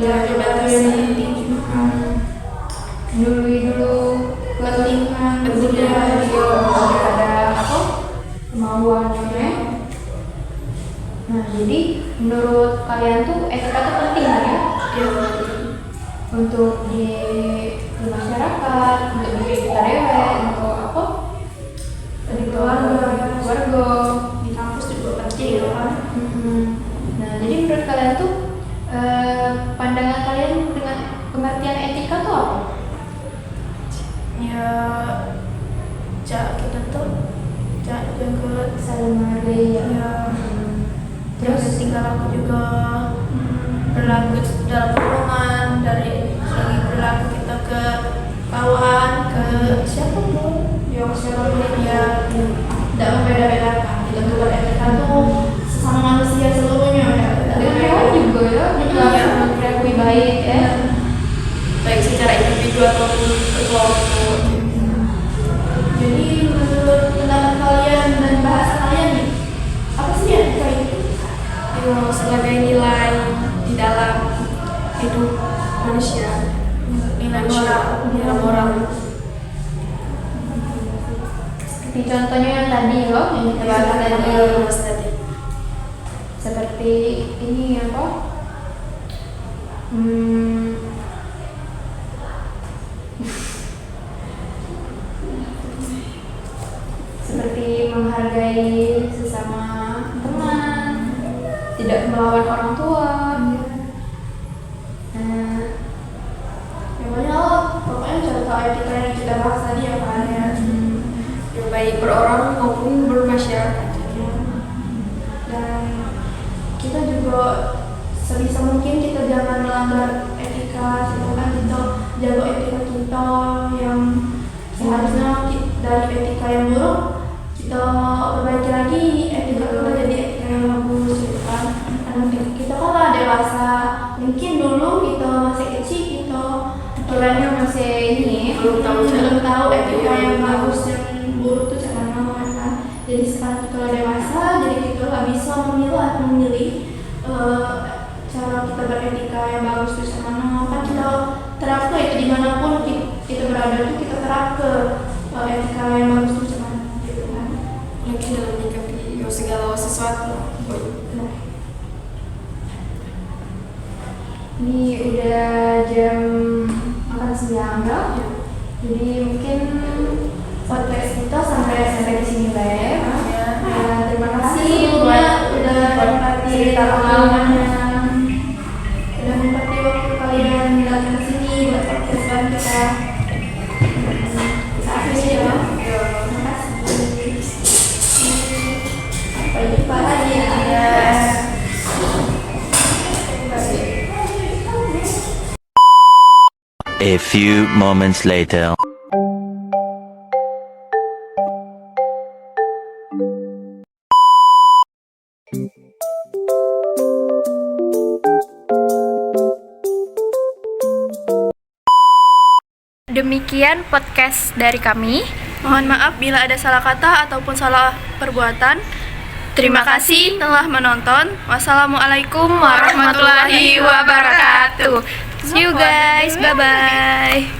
yang penting juga. Dulu Pentingan, budaya dia ada apa kemauannya. Nah jadi menurut kalian tuh etika tuh penting kan ya? Iya. Untuk di masyarakat, untuk di karyawan, untuk apa? Di keluarga. Di kampus juga penting ya kan. Nah jadi menurut kalian tuh pandangan kalian dengan pengertian etika tuh apa? Ya kita tuh jaga Saling menghargai ya. ya terus tinggal aku juga berlaku dalam hubungan dari segi berlaku kita ke kawan ke siapapun Yang siapapun ya tidak membeda-bedakan. Kita tuh etika tuh sesama manusia seluruhnya ya. Dengan hewan juga ya, juga Iya. harus diakui baik ya. baik secara individu ataupun kelompok. Jadi menurut pendapat kalian dan bahasa kalian nih, apa sih etika itu? Sebagai nilai di dalam hidup manusia, nilai moral. Seperti contohnya yang tadi loh, yang kita bahas tadi. Seperti ini apa? Seperti menghargai sesama teman, tidak melawan orang tua. Pokoknya contoh etika yang kita bahas tadi ya kan ya. Yang baik berorang maupun bermasyarakat. Dan kita juga sebisa mungkin kita jangan melanggar etika, kan kita jaga etika kita yang seharusnya dari etika yang buruk kita perbaiki lagi etika kita jadi etika yang bagus gitu kan. Karena kita kan lah dewasa, mungkin dulu kita masih kecil kita Pikirannya masih ini belum tahu etika yang bagus yang buruk itu cara mana kan. Jadi sekarang kita udah dewasa, jadi kita nggak bisa memilih cara kita beretika yang bagus itu cara mana kan. Kita terapkan itu dimanapun kita berada itu kita terapkan etika yang bagus itu cara mana gitu kan. Mungkin dalam menyikapi segala sesuatu. Ini udah jam makan siang ya. Jadi mungkin podcast kita sampai di sini ya. Terima kasih buat udah menikmati cerita pengalamannya. Udah menikmati waktu kalian datang ke sini buat podcast bareng kita. Kita akhiri ya. Terima kasih. Sampai jumpa lagi ya. A few moments later. Demikian podcast dari kami. Mohon maaf bila ada salah kata ataupun salah perbuatan. Terima kasih telah menonton. Wassalamualaikum warahmatullahi wabarakatuh. See you guys. Bye bye.